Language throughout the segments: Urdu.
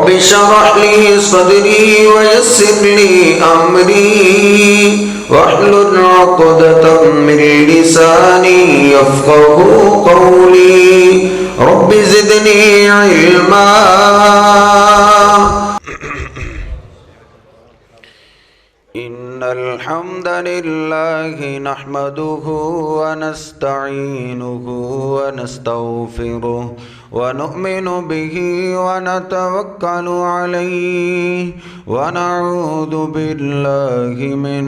رب اشرح لي صدري ويسر لي أمري واحلل عقدة من لساني يفقه قولي رب زدني علما. إن الحمد لله نحمده ونستعينه ونستغفره ونؤمن به ونتوكل عليه ونعوذ بالله من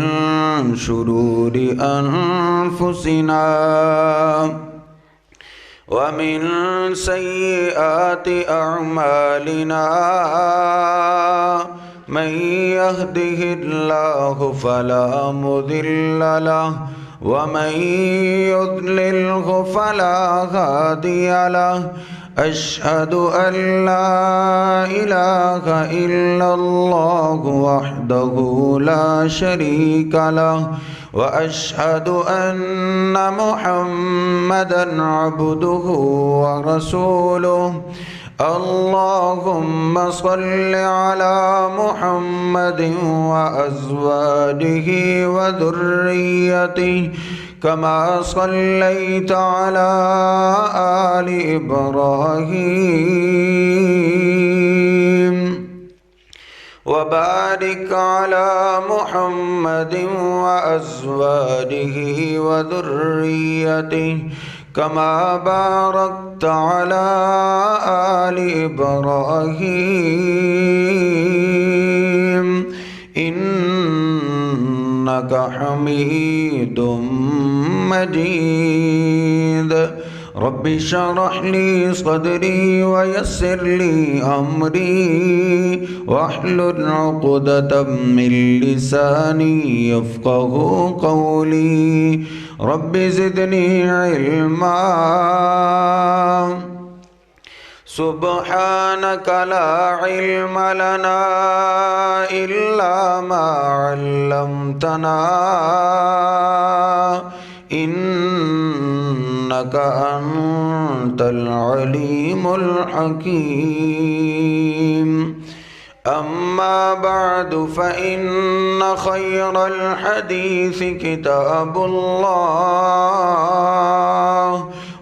شرور أنفسنا ومن سيئات أعمالنا. من يهده الله فلا مضل له ومن يضلله فلا هادي له. أشهد أن لا إله إلا الله وحده لا شريك له وأشهد أن محمدًا عبده ورسوله. اللهم صل على محمد وأزواجه وذريته كما صليت على آل إبراهيم وبارك على محمد وأزواجه وذريته كما باركت على آل إبراهيم إنك حميد مجيد. رب اشرح لي صدري ويسر لي أمري واحلل عقدة من لساني يفقه قولي رب زدني علما. سبحانك لا علم لنا إلا ما علمتنا إنك أنت العليم الحكيم. أما بعد فإن خير الحديث كتاب الله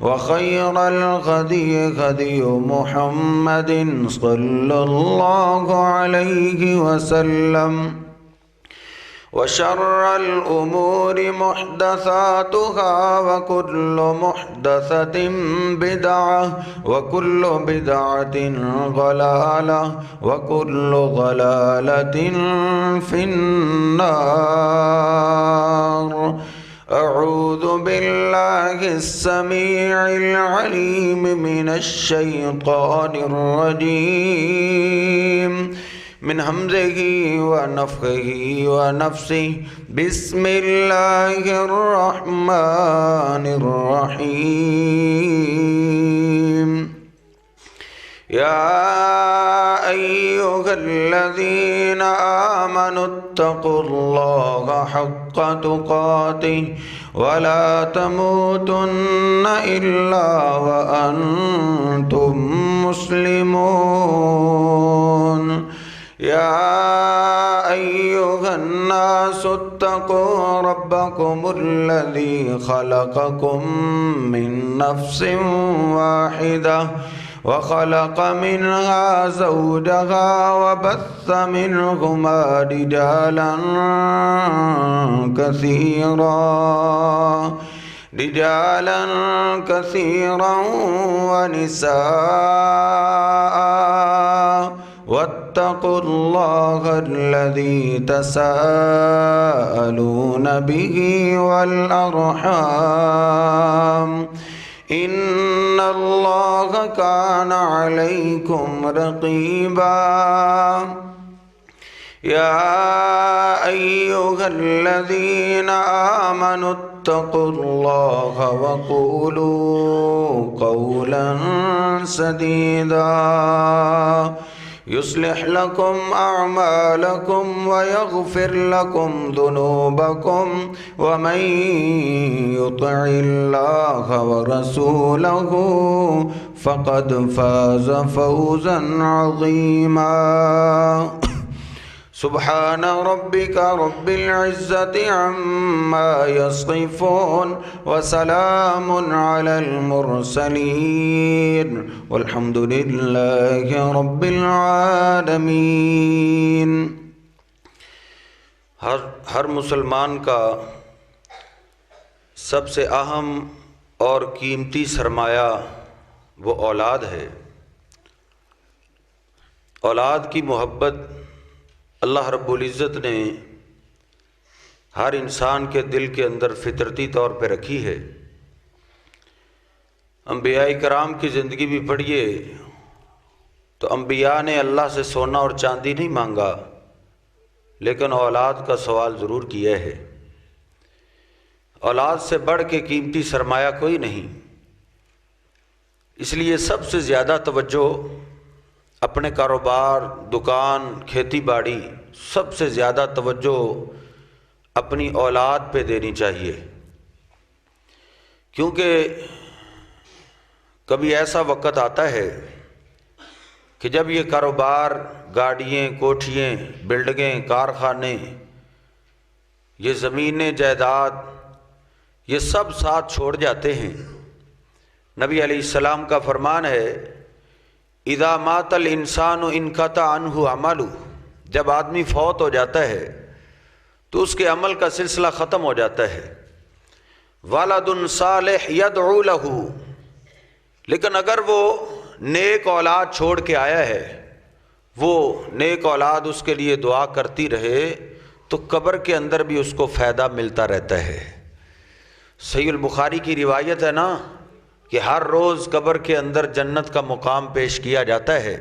وخير الهدي هدي محمد صلى الله عليه وسلم وشر الأمور محدثاتها وكل محدثة بدعة وكل بدعة ضلالة وكل ضلالة في النار. أعوذ بالله السميع العليم من الشيطان الرجيم من همزه ونفخه ونفسه. بسم الله الرحمن الرحيم. يا أيها الذين آمنوا اتقوا الله حق تقاته ولا تموتن إلا وأنتم مسلمون. يا أيها الناس اتقوا ربكم الذي خلقكم من نفس واحدة وخلق منها زوجها وبث منهما رجالا كثيرا ونساء. واتقوا الله الذي تساءلون به والأرحام إن الله كان عليكم رقيبا. يا أيها الذين آمنوا اتقوا الله وقولوا قولا سديدا يصلح لكم أعمالكم ويغفر لكم ذنوبكم ومن يطع الله ورسوله فقد فاز فوزا عظيما سبحان ربك رب العزة عما يصفون وسلام على المرسلين والحمد لله رب العالمين۔ ہر مسلمان کا سب سے اہم اور قیمتی سرمایہ وہ اولاد ہے۔ اولاد کی محبت اللہ رب العزت نے ہر انسان کے دل کے اندر فطرتی طور پہ رکھی ہے۔ انبیاء کرام کی زندگی بھی پڑھیے تو انبیاء نے اللہ سے سونا اور چاندی نہیں مانگا، لیکن اولاد کا سوال ضرور کیا ہے۔ اولاد سے بڑھ کے قیمتی سرمایہ کوئی نہیں، اس لیے سب سے زیادہ توجہ اپنے کاروبار، دکان، کھیتی باڑی، سب سے زیادہ توجہ اپنی اولاد پہ دینی چاہیے، کیونکہ کبھی ایسا وقت آتا ہے کہ جب یہ کاروبار، گاڑیاں، کوٹھیاں، بلڈنگیں، کارخانے، یہ زمینیں، جائیداد، یہ سب ساتھ چھوڑ جاتے ہیں۔ نبی علیہ السلام کا فرمان ہے اذا مات الانسان انقطع عنہ عملہ، جب آدمی فوت ہو جاتا ہے تو اس کے عمل کا سلسلہ ختم ہو جاتا ہے۔ ولد صالح یدعو لہ، لیکن اگر وہ نیک اولاد چھوڑ کے آیا ہے، وہ نیک اولاد اس کے لیے دعا کرتی رہے تو قبر کے اندر بھی اس کو فائدہ ملتا رہتا ہے۔ صحیح البخاری کی روایت ہے نا کہ ہر روز قبر کے اندر جنت کا مقام پیش کیا جاتا ہے۔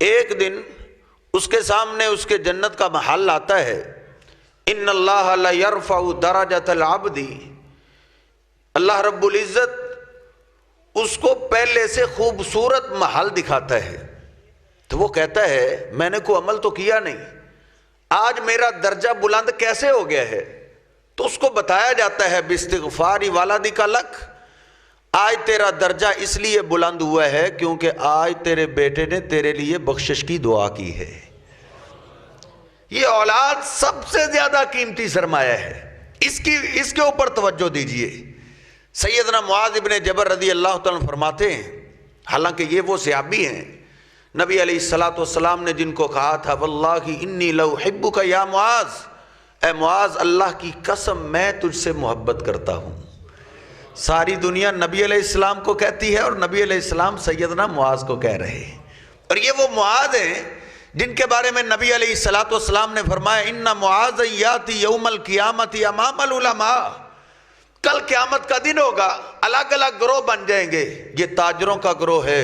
ایک دن اس کے سامنے اس کے جنت کا محل آتا ہے۔ ان اللہ لا یرفع درجۃ العبد، اللہ رب العزت اس کو پہلے سے خوبصورت محل دکھاتا ہے، تو وہ کہتا ہے میں نے کوئی عمل تو کیا نہیں، آج میرا درجہ بلند کیسے ہو گیا ہے؟ تو اس کو بتایا جاتا ہے باستغفار والدک لک، آج تیرا درجہ اس لیے بلند ہوا ہے کیونکہ آج تیرے بیٹے نے تیرے لیے بخشش کی دعا کی ہے۔ یہ اولاد سب سے زیادہ قیمتی سرمایہ ہے، اس کے اوپر توجہ دیجئے۔ سیدنا معاذ ابن جبل رضی اللہ تعالیٰ فرماتے ہیں، حالانکہ یہ وہ صحابی ہیں نبی علیہ السلام نے جن کو کہا تھا واللہ انی لأحبک یا معاذ، اے معاذ اللہ کی قسم میں تجھ سے محبت کرتا ہوں۔ ساری دنیا نبی علیہ السلام کو کہتی ہے اور نبی علیہ السلام سیدنا معاذ کو کہہ رہے ہیں، اور یہ وہ معاذ ہیں جن کے بارے میں نبی علیہ السلام نے فرمایا ان معاذ یاتی یوم القیامت امام العلماء، کل قیامت کا دن ہوگا، الگ الگ گروہ بن جائیں گے، یہ تاجروں کا گروہ ہے،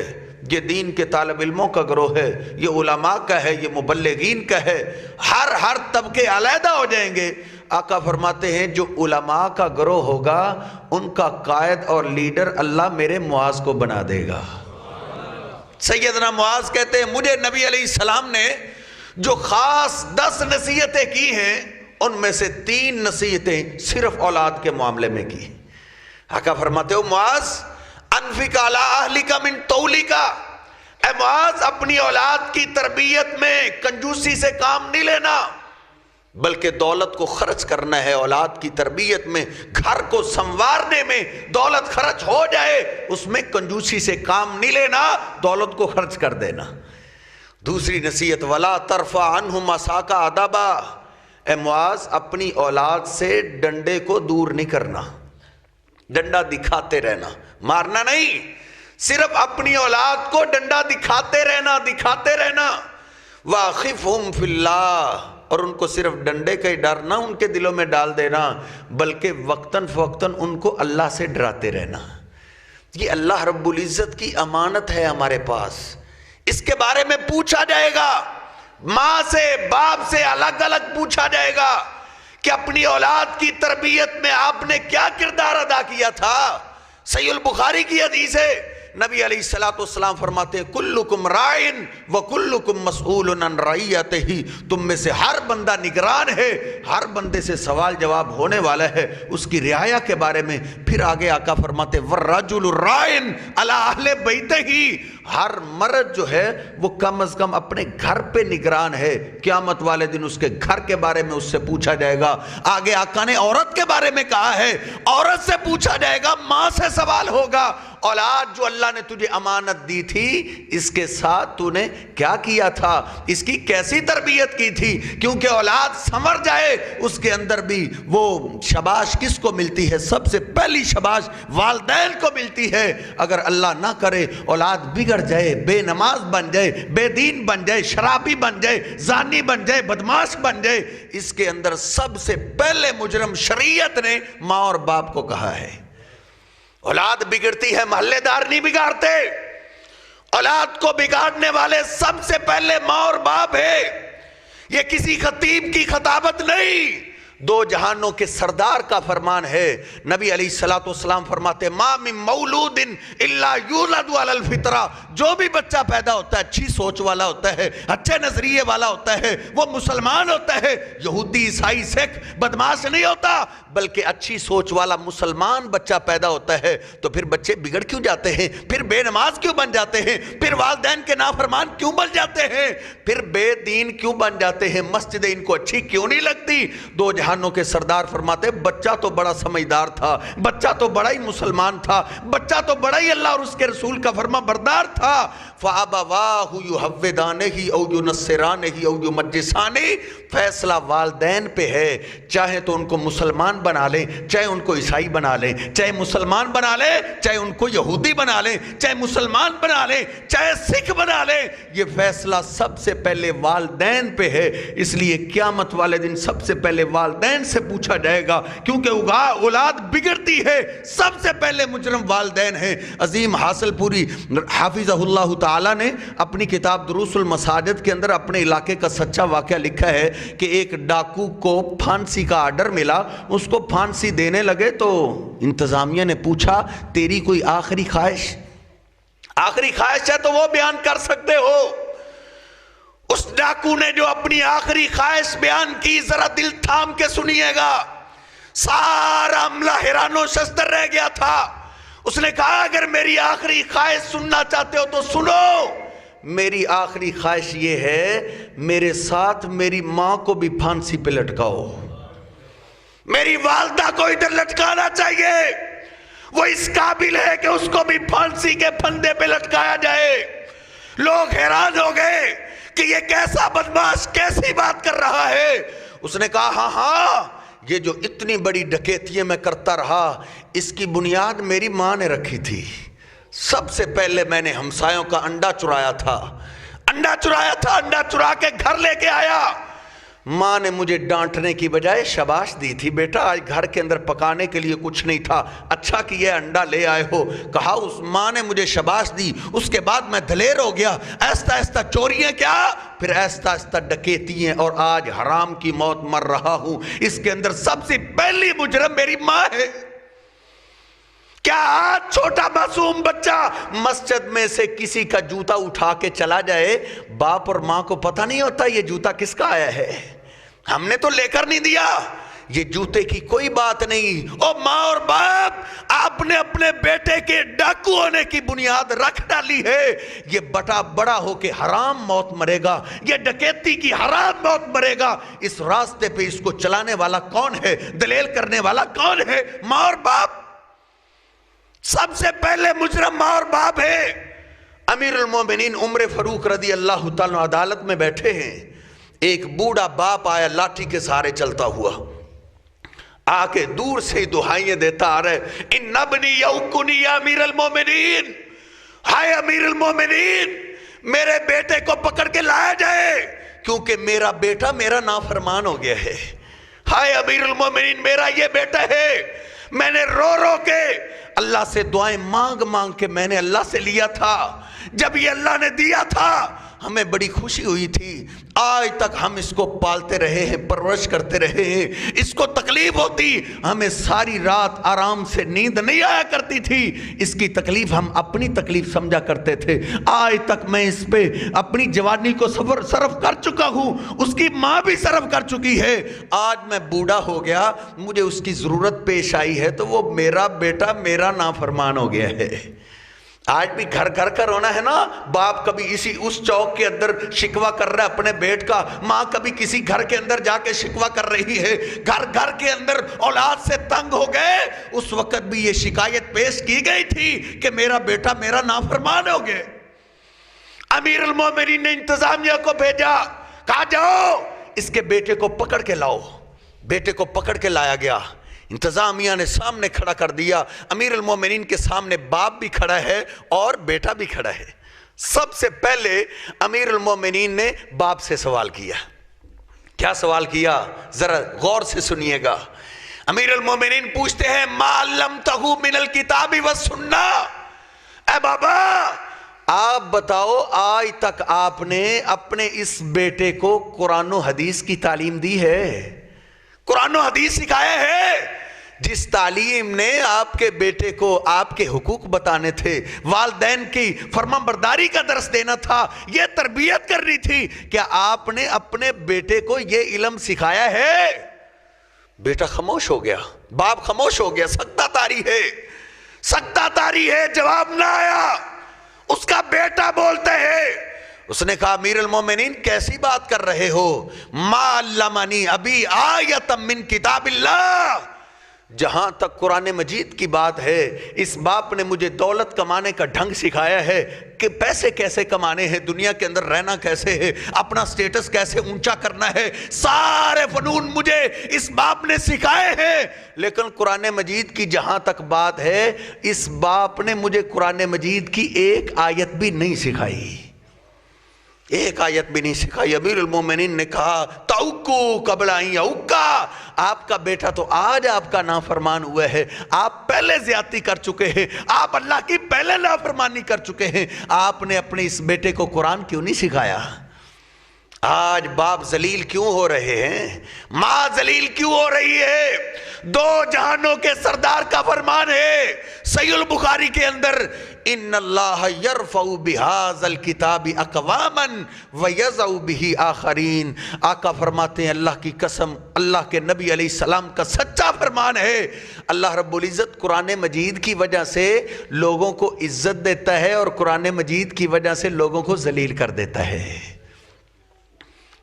یہ دین کے طالب علموں کا گروہ ہے، یہ علماء کا ہے، یہ مبلغین کا ہے، ہر طبقے علیحدہ ہو جائیں گے۔ آقا فرماتے ہیں جو علماء کا گروہ ہوگا ان کا قائد اور لیڈر اللہ میرے معاذ کو بنا دے گا۔ سیدنا معاذ کہتے ہیں مجھے نبی علیہ السلام نے جو خاص 10 نصیحتیں کی ہیں ان میں سے 3 نصیحتیں صرف اولاد کے معاملے میں کی۔ آقا فرماتے ہو معاذ انفق علی اہلک من طولک، اے معاذ اپنی اولاد کی تربیت میں کنجوسی سے کام نہیں لینا، بلکہ دولت کو خرچ کرنا ہے اولاد کی تربیت میں، گھر کو سنوارنے میں دولت خرچ ہو جائے اس میں کنجوسی سے کام نہیں لینا، دولت کو خرچ کر دینا۔ دوسری نصیحت ولا ترفع عنہم عصاک ادبا، اے معاذ اپنی اولاد سے ڈنڈے کو دور نہیں کرنا، ڈنڈا دکھاتے رہنا، مارنا نہیں، صرف اپنی اولاد کو ڈنڈا دکھاتے رہنا واخفہم فی اللہ، اور ان کو صرف ڈنڈے کا ہی ڈر نہ ان کے دلوں میں ڈال دینا بلکہ وقتاً فوقتاً ان کو اللہ سے ڈراتے رہنا۔ یہ اللہ رب العزت کی امانت ہے ہمارے پاس، اس کے بارے میں پوچھا جائے گا، ماں سے باپ سے الگ الگ پوچھا جائے گا کہ اپنی اولاد کی تربیت میں آپ نے کیا کردار ادا کیا تھا۔ صحیح البخاری کی حدیث ہے نبی علیہ الصلوۃ والسلام فرماتے ہیں کلکم رائن و کلکم مسئول عن رعیتہ، تم میں سے ہر بندہ نگران ہے، ہر بندے سے سوال جواب ہونے والا ہے اس کی رعایا کے بارے میں۔ پھر آگے آقا فرماتے والرجل رائن علی اہل بیتہ، ہر مرد جو ہے وہ کم از کم اپنے گھر پہ نگران ہے، قیامت والے دن اس کے گھر کے بارے میں اس سے پوچھا جائے گا۔ آگے آقا نے عورت کے بارے میں کہا ہے عورت سے پوچھا جائے گا، ماں سے سوال ہوگا، اولاد جو اللہ نے تجھے امانت دی تھی اس کے ساتھ تو نے کیا کیا تھا، اس کی کیسی تربیت کی تھی، کیونکہ اولاد سنور جائے اس کے اندر بھی وہ شاباش کس کو ملتی ہے؟ سب سے پہلی شاباش والدین کو ملتی ہے۔ اگر اللہ نہ کرے اولاد بگڑ جائے، بے نماز بن جائے، بے دین بن جائے، شرابی بن جائے، زانی بن جائے، بدماش بن جائے، اس کے اندر سب سے پہلے مجرم شریعت نے ماں اور باپ کو کہا ہے۔ اولاد بگڑتی ہے، محلے دار نہیں بگاڑتے، اولاد کو بگاڑنے والے سب سے پہلے ماں اور باپ ہے۔ یہ کسی خطیب کی خطابت نہیں، دو جہانوں کے سردار کا فرمان ہے۔ نبی علیہ الصلوۃ والسلام فرماتے ما من مولود الا یولد علی الفطرہ، جو بھی بچہ پیدا ہوتا ہے اچھی سوچ والا ہوتا ہے، اچھے نظریے والا ہوتا ہے، وہ مسلمان ہوتا ہے، یہودی عیسائی سکھ بدماش نہیں ہوتا، بلکہ اچھی سوچ والا مسلمان بچہ پیدا ہوتا ہے۔ تو پھر بچے بگڑ کیوں جاتے ہیں؟ پھر بے نماز کیوں بن جاتے ہیں؟ پھر والدین کے نافرمان کیوں بن جاتے ہیں؟ پھر بے دین کیوں بن جاتے ہیں؟ مسجدیں ان کو اچھی کیوں نہیں لگتی؟ دو جہانوں کے سردار فرماتے بچہ تو بڑا سمجھدار تھا، بچہ تو بڑا ہی مسلمان تھا، بچہ تو بڑا ہی اللہ اور اس کے رسول کا فرما بردار تھا۔ فَأَبَوَاهُ يُحَوِّدَانِهِ أَوْ يُنَصِّرَانِهِ أَوْ يُمَجِّسَانِهِ، فیصلہ والدین پہ ہے، چاہے تو ان کو مسلمان بنا لیں، چاہے ان کو عیسائی بنا لیں، چاہے مسلمان بنا لیں، چاہے ان کو یہودی بنا لیں، چاہے مسلمان بنا لیں، چاہے سکھ بنا لیں، یہ فیصلہ سب سے پہلے والدین پہ ہے۔ اس لیے قیامت والے دن سب سے پہلے والدین سے پوچھا جائے گا، کیونکہ اولاد بگڑتی ہے سب سے پہلے مجرم والدین ہیں۔ عظیم حاصل پوری حافظہ اللہ تعالیٰ نے اپنی کتاب دروس المساجد کے اندر اپنے علاقے کا سچا واقعہ لکھا ہے کہ ایک ڈاکو کو پھانسی کا آرڈر ملا، اس کو پھانسی دینے لگے تو انتظامیہ نے پوچھا تیری کوئی آخری خواہش؟ آخری خواہش ہے تو وہ بیان کر سکتے ہو۔ اس ڈاکو نے جو اپنی آخری خواہش بیان کی، ذرا دل تھام کے سنیے گا، سارا عملہ حیران و شستر رہ گیا تھا۔ اس نے کہا اگر میری آخری خواہش سننا چاہتے ہو تو سنو، میری آخری خواہش یہ ہے میرے ساتھ میری ماں کو بھی پھانسی پہ لٹکاؤ، میری والدہ کو ادھر لٹکانا چاہیے، وہ اس قابل ہے کہ اس کو بھی پھانسی کے پھندے پہ لٹکایا جائے۔ لوگ حیران ہو گئے کہ یہ کیسا بدماش کیسی بات کر رہا ہے۔ اس نے کہا ہاں ہاں، یہ جو اتنی بڑی ڈکیتیاں میں کرتا رہا اس کی بنیاد میری ماں نے رکھی تھی۔ سب سے پہلے میں نے ہمسایوں کا انڈا چرایا تھا، انڈا چرا کے گھر لے کے آیا۔ ماں نے مجھے ڈانٹنے کی بجائے شاباش دی تھی، بیٹا آج گھر کے اندر پکانے کے لیے کچھ نہیں تھا، اچھا کہ یہ انڈا لے آئے ہو۔ کہا اس ماں نے مجھے شاباش دی، اس کے بعد میں دلیر ہو گیا، آہستہ آہستہ چوریاں کیا، پھر آہستہ آہستہ ڈکیتی ہیں، اور آج حرام کی موت مر رہا ہوں۔ اس کے اندر سب سے پہلی مجرم میری ماں ہے۔ کیا آج چھوٹا معصوم بچہ مسجد میں سے کسی کا جوتا اٹھا کے چلا جائے، باپ اور ماں کو پتہ نہیں ہوتا یہ جوتا کس کا آیا ہے؟ ہم نے تو لے کر نہیں دیا، یہ جوتے کی کوئی بات نہیں۔ او ماں اور باپ، آپ نے اپنے بیٹے کے ڈاکو ہونے کی بنیاد رکھ ڈالی ہے، یہ بڑا ہو کے حرام موت مرے گا، یہ ڈکیتی کی حرام موت مرے گا۔ اس راستے پہ اس کو چلانے والا کون ہے؟ دلیل کرنے والا کون ہے؟ ماں اور باپ۔ سب سے پہلے مجرم ماں اور باپ ہے۔ امیر المومنین عمر فاروق رضی اللہ تعالیٰ عدالت میں بیٹھے ہیں، ایک بوڑھا باپ آیا لاٹھی کے سہارے چلتا ہوا، آ کے دور سے ہی دہائیاں دیتا آ رہا ہے، ان ابنی یوکنی یا امیر المومنین، ہائے امیر المومنین میرے بیٹے کو پکڑ کے لایا جائے کیونکہ میرا بیٹا میرا نافرمان ہو گیا ہے۔ ہائے امیر المومنین میرا یہ بیٹا ہے، میں نے رو رو کے اللہ سے دعائیں مانگ کے میں نے اللہ سے لیا تھا، جب یہ اللہ نے دیا تھا ہمیں بڑی خوشی ہوئی تھی، آج تک ہم اس کو پالتے رہے ہیں، پرورش کرتے رہے ہیں، اس کو تکلیف ہوتی ہمیں ساری رات آرام سے نیند نہیں آیا کرتی تھی، اس کی تکلیف ہم اپنی تکلیف سمجھا کرتے تھے، آج تک میں اس پہ اپنی جوانی کو صرف کر چکا ہوں، اس کی ماں بھی صرف کر چکی ہے، آج میں بوڑھا ہو گیا، مجھے اس کی ضرورت پیش آئی ہے تو وہ میرا بیٹا میرا نافرمان ہو گیا ہے۔ آج بھی گھر گھر کا رونا ہے نا، باپ کبھی اس چوک کے اندر شکوہ کر رہا ہے اپنے بیٹ کا، ماں کبھی کسی گھر کے اندر جا کے شکوہ کر رہی ہے، گھر گھر کے اندر اولاد سے تنگ ہو گئے، اس وقت بھی یہ شکایت پیش کی گئی تھی کہ میرا بیٹا میرا نافرمان ہو گئے۔ امیر المومنین نے انتظامیہ کو بھیجا، کہا جاؤ اس کے بیٹے کو پکڑ کے لاؤ، بیٹے کو پکڑ کے لایا گیا، انتظامیہ نے سامنے کھڑا کر دیا، امیر المومنین کے سامنے باپ بھی کھڑا ہے اور بیٹا بھی کھڑا ہے۔ سب سے پہلے امیر المومنین نے باپ سے سوال کیا، کیا سوال کیا ذرا غور سے سنیے گا۔ امیر المومنین پوچھتے ہیں ما علمتہ من الکتاب والسنہ، اے بابا آپ بتاؤ آج تک آپ نے اپنے اس بیٹے کو قرآن و حدیث کی تعلیم دی ہے، قرآن و حدیث سکھایا ہے؟ جس تعلیم نے آپ کے بیٹے کو آپ کے حقوق بتانے تھے، والدین کی فرمانبرداری کا درس دینا تھا، یہ تربیت کرنی تھی، کیا آپ نے اپنے بیٹے کو یہ علم سکھایا ہے؟ بیٹا خاموش ہو گیا، باپ خاموش ہو گیا، سکتہ طاری ہے، سکتہ طاری ہے، جواب نہ آیا۔ اس کا بیٹا بولتے ہیں، اس نے کہا امیر المومنین کیسی بات کر رہے ہو، ما علمنی ابی آیۃ من کتاب اللہ، جہاں تک قرآن مجید کی بات ہے اس باپ نے مجھے دولت کمانے کا ڈھنگ سکھایا ہے کہ پیسے کیسے کمانے ہیں، دنیا کے اندر رہنا کیسے ہے، اپنا سٹیٹس کیسے اونچا کرنا ہے، سارے فنون مجھے اس باپ نے سکھائے ہیں، لیکن قرآن مجید کی جہاں تک بات ہے اس باپ نے مجھے قرآن مجید کی ایک آیت بھی نہیں سکھائی، ایک آیت بھی نہیں سکھائی۔ امیر المومنین نے کہا توقو قبل ان یعوقا، آپ کا بیٹا تو آج آپ کا نافرمان ہوا ہے، آپ پہلے زیادتی کر چکے ہیں، آپ اللہ کی پہلے نافرمانی کر چکے ہیں، آپ نے اپنے اس بیٹے کو قرآن کیوں نہیں سکھایا؟ آج باپ ذلیل کیوں ہو رہے ہیں، ماں ذلیل کیوں ہو رہی ہے؟ دو جہانوں کے سردار کا فرمان ہے صحیح البخاری کے اندر، ان اللہ یرفع بہذا الکتاب اقواما ویضع بہ آخرین، آقا فرماتے ہیں اللہ کی قسم، اللہ کے نبی علیہ السلام کا سچا فرمان ہے، اللہ رب العزت قرآن مجید کی وجہ سے لوگوں کو عزت دیتا ہے اور قرآن مجید کی وجہ سے لوگوں کو ذلیل کر دیتا ہے۔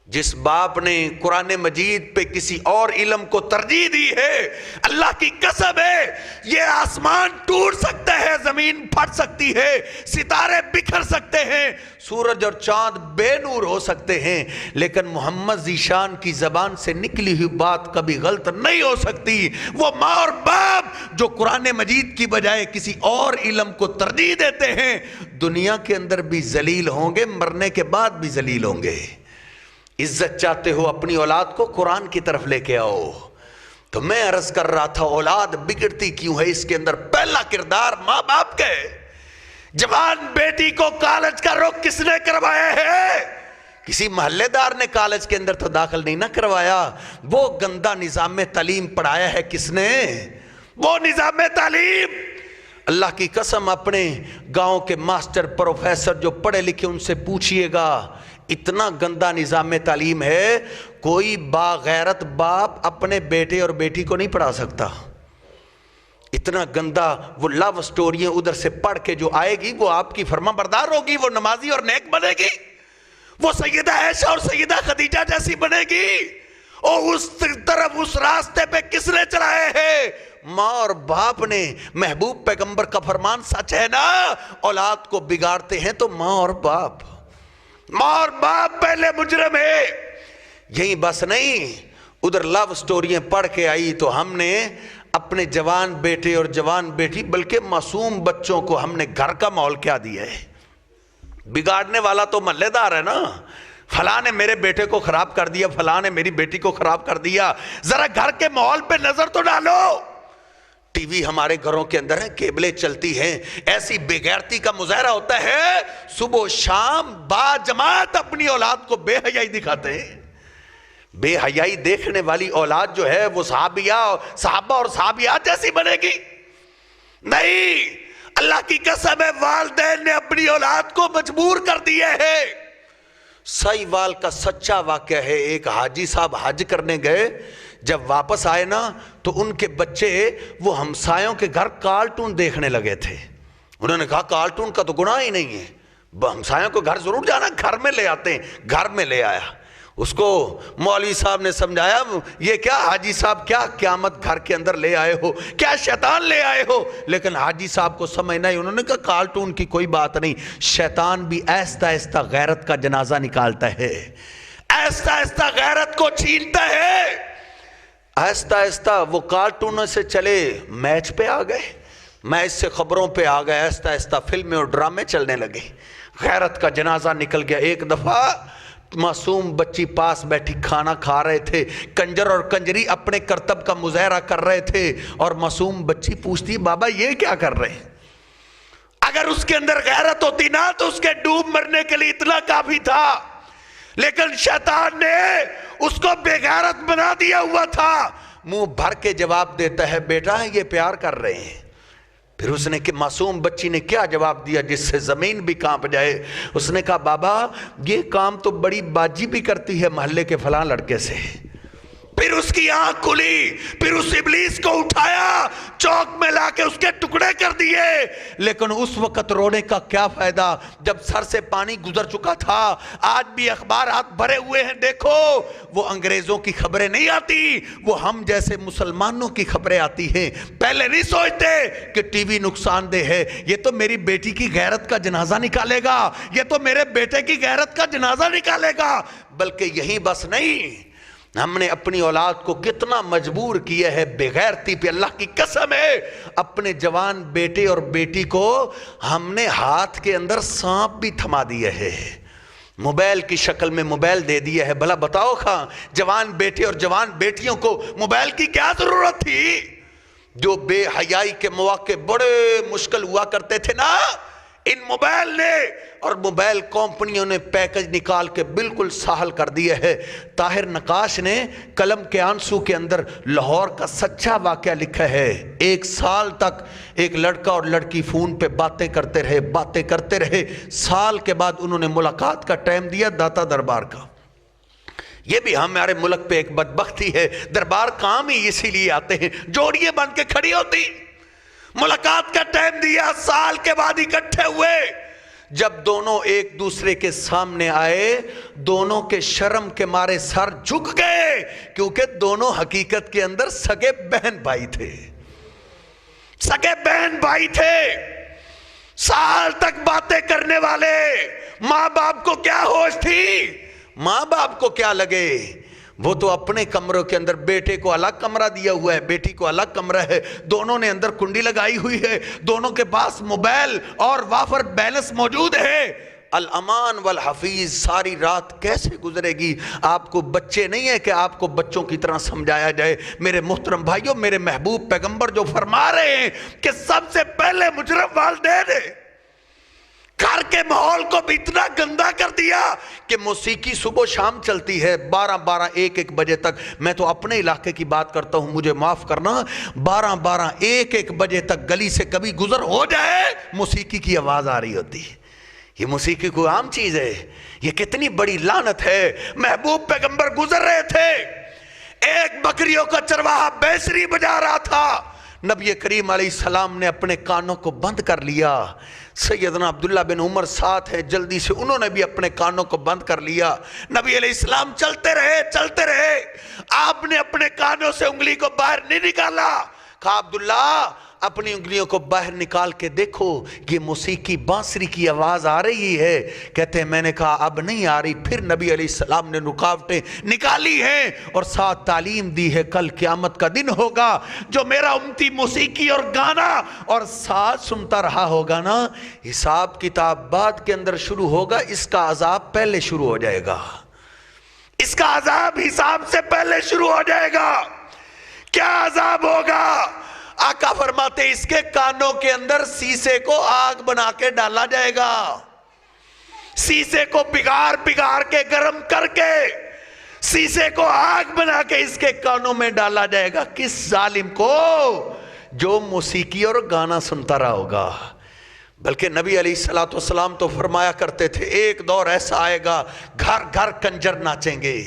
جس باپ نے قرآن مجید پہ کسی اور علم کو ترجیح دی ہے، اللہ کی قسم ہے یہ آسمان ٹوٹ سکتا ہے، زمین پھٹ سکتی ہے، ستارے بکھر سکتے ہیں، سورج اور چاند بے نور ہو سکتے ہیں، لیکن محمد ذیشان کی زبان سے نکلی ہوئی بات کبھی غلط نہیں ہو سکتی۔ وہ ماں اور باپ جو قرآن مجید کی بجائے کسی اور علم کو ترجیح دیتے ہیں دنیا کے اندر بھی ذلیل ہوں گے، مرنے کے بعد بھی ذلیل ہوں گے۔ عزت چاہتے ہو اپنی اولاد کو قرآن کی طرف لے کے آؤ۔ تو میں عرض کر رہا تھا اولاد بگڑتی کیوں ہے، اس کے اندر پہلا کردار ماں باپ کا ہے۔ جوان بیٹی کو کالج کا رخ کس نے کروایا ہے؟ کسی محلے دار نے کالج کے اندر تو داخل نہیں نہ کروایا، وہ گندا نظام تعلیم پڑھایا ہے کس نے؟ وہ نظام تعلیم، اللہ کی قسم اپنے گاؤں کے ماسٹر پروفیسر جو پڑھے لکھے ان سے پوچھئے گا، اتنا گندا نظام تعلیم ہے کوئی باغیرت باپ اپنے بیٹے اور بیٹی کو نہیں پڑھا سکتا، اتنا گندا۔ وہ لو سٹوریاں ادھر سے پڑھ کے جو آئے گی وہ آپ کی فرما بردار ہوگی، وہ نمازی اور نیک بنے گی، وہ سیدہ عائشہ اور سیدہ خدیجہ جیسی بنے گی، اور اس طرف اس راستے پہ کس نے چلائے ہیں؟ ماں اور باپ نے۔ محبوب پیغمبر کا فرمان سچ ہے نا، اولاد کو بگاڑتے ہیں تو ماں اور باپ، ماں اور باپ پہلے مجرم ہے۔ یہی بس نہیں، ادھر لو سٹوریاں پڑھ کے آئی تو ہم نے اپنے جوان بیٹے اور جوان بیٹی بلکہ معصوم بچوں کو ہم نے گھر کا ماحول کیا دیا ہے۔ بگاڑنے والا تو محلے دار ہے نا، فلاں نے میرے بیٹے کو خراب کر دیا، فلاں نے میری بیٹی کو خراب کر دیا، ذرا گھر کے ماحول پہ نظر تو ڈالو۔ ٹی وی ہمارے گھروں کے اندر ہیں، کیبلیں چلتی ہیں، ایسی بے غیرتی کا مظاہرہ ہوتا ہے، صبح و شام با جماعت اپنی اولاد کو بے حیائی دکھاتے ہیں۔ بے حیائی دیکھنے والی اولاد جو ہے وہ صحابہ اور صحابیات جیسی بنے گی؟ نہیں، اللہ کی قسم ہے، والدین نے اپنی اولاد کو مجبور کر دیا ہے۔ سائی وال کا سچا واقعہ ہے، ایک حاجی صاحب حج کرنے گئے، جب واپس آئے نا تو ان کے بچے وہ ہمسایوں کے گھر کارٹون دیکھنے لگے تھے۔ انہوں نے کہا کارٹون کا تو گناہ ہی نہیں ہے، ہمسایوں کو گھر ضرور جانا، گھر میں لے آتے ہیں۔ گھر میں لے آیا، اس کو مولوی صاحب نے سمجھایا، یہ کیا حاجی صاحب، کیا قیامت گھر کے اندر لے آئے ہو، کیا شیطان لے آئے ہو؟ لیکن حاجی صاحب کو سمجھ نہیں، انہوں نے کہا کارٹون کی کوئی بات نہیں، شیطان بھی آہستہ آہستہ غیرت کا جنازہ نکالتا ہے، آہستہ آہستہ غیرت کو چھینتا ہے۔ آہستہ آہستہ وہ کارٹونوں سے چلے میچ پہ آ گئے، میچ سے خبروں پہ آ گئے، آہستہ آہستہ فلمیں اور ڈرامے چلنے لگے، غیرت کا جنازہ نکل گیا۔ ایک دفعہ معصوم بچی پاس بیٹھی کھانا کھا رہے تھے، کنجر اور کنجری اپنے کرتب کا مظاہرہ کر رہے تھے، اور معصوم بچی پوچھتی بابا یہ کیا کر رہے ہیں؟ اگر اس کے اندر غیرت ہوتی نا تو اس کے ڈوب مرنے کے لیے اتنا کافی تھا، لیکن شیطان نے اس کو بے غیرت بنا دیا ہوا تھا۔ منہ بھر کے جواب دیتا ہے بیٹا یہ پیار کر رہے ہیں۔ پھر اس نے کہ معصوم بچی نے کیا جواب دیا جس سے زمین بھی کانپ جائے؟ اس نے کہا بابا یہ کام تو بڑی باجی بھی کرتی ہے محلے کے فلاں لڑکے سے۔ پھر اس کی آنکھ کھلی، پھر اس ابلیس کو اٹھایا، چوک میں لا کے اس کے ٹکڑے کر دیے۔ لیکن اس وقت رونے کا کیا فائدہ جب سر سے پانی گزر چکا تھا۔ آج بھی اخبارات بھرے ہوئے ہیں، دیکھو وہ انگریزوں کی خبریں نہیں آتی، وہ ہم جیسے مسلمانوں کی خبریں آتی ہیں۔ پہلے نہیں سوچتے کہ ٹی وی نقصان دہ ہے، یہ تو میری بیٹی کی غیرت کا جنازہ نکالے گا، یہ تو میرے بیٹے کی غیرت کا جنازہ نکالے گا۔ بلکہ یہی بس نہیں، ہم نے اپنی اولاد کو کتنا مجبور کیا ہے بے غیرتی پہ۔ اللہ کی قسم ہے اپنے جوان بیٹے اور بیٹی کو ہم نے ہاتھ کے اندر سانپ بھی تھما دیا ہے، موبائل کی شکل میں موبائل دے دیا ہے۔ بھلا بتاؤ خاں جوان بیٹے اور جوان بیٹیوں کو موبائل کی کیا ضرورت تھی؟ جو بے حیائی کے مواقع بڑے مشکل ہوا کرتے تھے نا، ان موبائل نے اور موبائل کمپنیوں نے پیکج نکال کے بالکل سہل کر دیا ہے۔ طاہر نقاش نے قلم کے آنسو کے اندر لاہور کا سچا واقعہ لکھا ہے۔ 1 سال تک ایک لڑکا اور لڑکی فون پہ باتیں کرتے رہے، سال کے بعد انہوں نے ملاقات کا ٹائم دیا داتا دربار کا۔ یہ بھی ہمارے ملک پہ ایک بدبختی ہے، دربار کام ہی اسی لیے آتے ہیں، جوڑیاں بن کے کھڑی ہوتی۔ ملاقات کا ٹائم دیا، سال کے بعد اکٹھے ہوئے۔ جب دونوں ایک دوسرے کے سامنے آئے، دونوں کے شرم کے مارے سر جھک گئے، کیونکہ دونوں حقیقت کے اندر سگے بہن بھائی تھے، سگے بہن بھائی تھے۔ سال تک باتیں کرنے والے ماں باپ کو کیا ہوش تھی؟ ماں باپ کو کیا لگے؟ وہ تو اپنے کمروں کے اندر، بیٹے کو الگ کمرہ دیا ہوا ہے، بیٹی کو الگ کمرہ ہے، دونوں نے اندر کنڈی لگائی ہوئی ہے، دونوں کے پاس موبائل اور وافر بیلنس موجود ہے۔ الامان والحفیظ ساری رات کیسے گزرے گی؟ آپ کو بچے نہیں ہیں کہ آپ کو بچوں کی طرح سمجھایا جائے۔ میرے محترم بھائیوں، میرے محبوب پیغمبر جو فرما رہے ہیں کہ سب سے پہلے مجرم والدین ہیں، گھر کے ماحول کو بھی اتنا گندا کر دیا کہ موسیقی صبح شام چلتی ہے 12 1 بجے تک۔ میں تو اپنے علاقے کی بات کرتا ہوں، مجھے معاف کرنا، 12 1 بجے تک گلی سے کبھی گزر ہو جائے موسیقی کی آواز آ رہی ہوتی ہے۔ یہ موسیقی کوئی عام چیز ہے؟ یہ کتنی بڑی لعنت ہے۔ محبوب پیغمبر گزر رہے تھے، ایک بکریوں کا چرواہا بیسری بجا رہا تھا، نبی کریم علیہ السلام نے اپنے کانوں کو بند کر لیا۔ سیدنا عبداللہ بن عمر ساتھ ہیں، جلدی سے انہوں نے بھی اپنے کانوں کو بند کر لیا۔ نبی علیہ السلام چلتے رہے، آپ نے اپنے کانوں سے انگلی کو باہر نہیں نکالا۔ کہا عبداللہ اپنی انگلیوں کو باہر نکال کے دیکھو، یہ موسیقی بانسری کی آواز آ رہی ہے۔ کہتے ہیں میں نے کہا اب نہیں آ رہی۔ پھر نبی علیہ السلام نے رکاوٹیں نکالی ہیں اور ساتھ تعلیم دی ہے، کل قیامت کا دن ہوگا، جو میرا امتی موسیقی اور گانا اور ساتھ سنتا رہا ہوگا نا، حساب کتاب بعد کے اندر شروع ہوگا، اس کا عذاب پہلے شروع ہو جائے گا، اس کا عذاب حساب سے پہلے شروع ہو جائے گا۔ کیا عذاب ہوگا؟ آقا فرماتے اس کے کانوں کے اندر سیسے کو آگ بنا کے ڈالا جائے گا، سیسے کو پگھار پگھار کے گرم کر کے سیسے کو آگ بنا کے اس کے کانوں میں ڈالا جائے گا۔ کس ظالم کو؟ جو موسیقی اور گانا سنتا رہا ہوگا۔ بلکہ نبی علیہ السلام تو فرمایا کرتے تھے ایک دور ایسا آئے گا گھر گھر کنجر ناچیں گے۔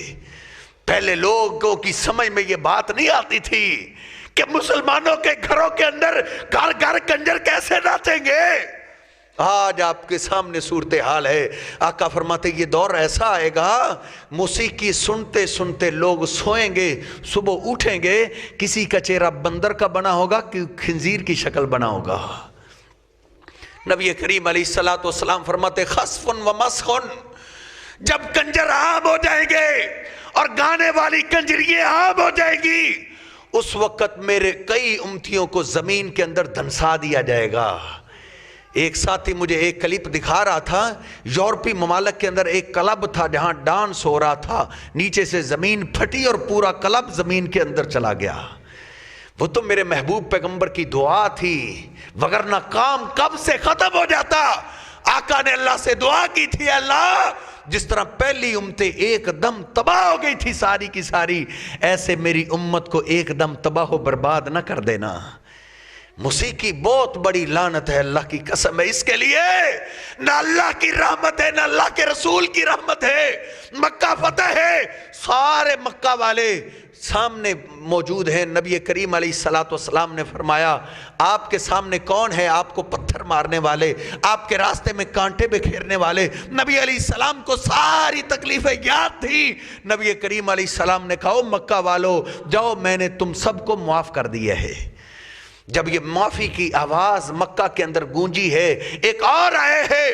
پہلے لوگوں کی سمجھ میں یہ بات نہیں آتی تھی کہ مسلمانوں کے گھروں کے اندر گھر گھر کنجر کیسے ناچیں گے۔ آج آپ کے سامنے صورتحال ہے۔ آقا فرماتے یہ دور ایسا آئے گا موسیقی سنتے سنتے لوگ سوئیں گے، صبح اٹھیں گے کسی کا چہرہ بندر کا بنا ہوگا کہ خنزیر کی شکل بنا ہوگا۔ نبی کریم علیہ السلام فرماتے خسف و مسخ، جب کنجر عام ہو جائیں گے اور گانے والی کنجریے عام ہو جائے گی، اس وقت میرے کئی امتیوں کو زمین کے اندر دھنسا دیا جائے گا۔ ایک ساتھی مجھے ایک کلپ دکھا رہا تھا، یورپی ممالک کے اندر ایک کلب تھا جہاں ڈانس ہو رہا تھا، نیچے سے زمین پھٹی اور پورا کلب زمین کے اندر چلا گیا۔ وہ تو میرے محبوب پیغمبر کی دعا تھی، وگرنہ کام کب سے ختم ہو جاتا۔ آقا نے اللہ سے دعا کی تھی، اللہ جس طرح پہلی امتیں ایک دم تباہ ہو گئی تھی ساری کی ساری، ایسے میری امت کو ایک دم تباہ و برباد نہ کر دینا۔ موسیقی بہت بڑی لعنت ہے، اللہ کی قسم ہے۔ اس کے لیے نہ اللہ کی رحمت ہے نہ اللہ کے رسول کی رحمت ہے۔ مکہ فتح ہے، سارے مکہ والے سامنے موجود ہیں۔ نبی کریم علیہ السلام نے فرمایا آپ کے سامنے کون ہے؟ آپ کو پتھر مارنے والے، آپ کے راستے میں کانٹے بکھیرنے والے۔ نبی علیہ السلام کو ساری تکلیفیں یاد تھی۔ نبی کریم علیہ السلام نے کہا مکہ والو جاؤ، میں نے تم سب کو معاف کر دیا ہے۔ جب یہ معافی کی آواز مکہ کے اندر گونجی ہے، ایک اور آئے ہیں،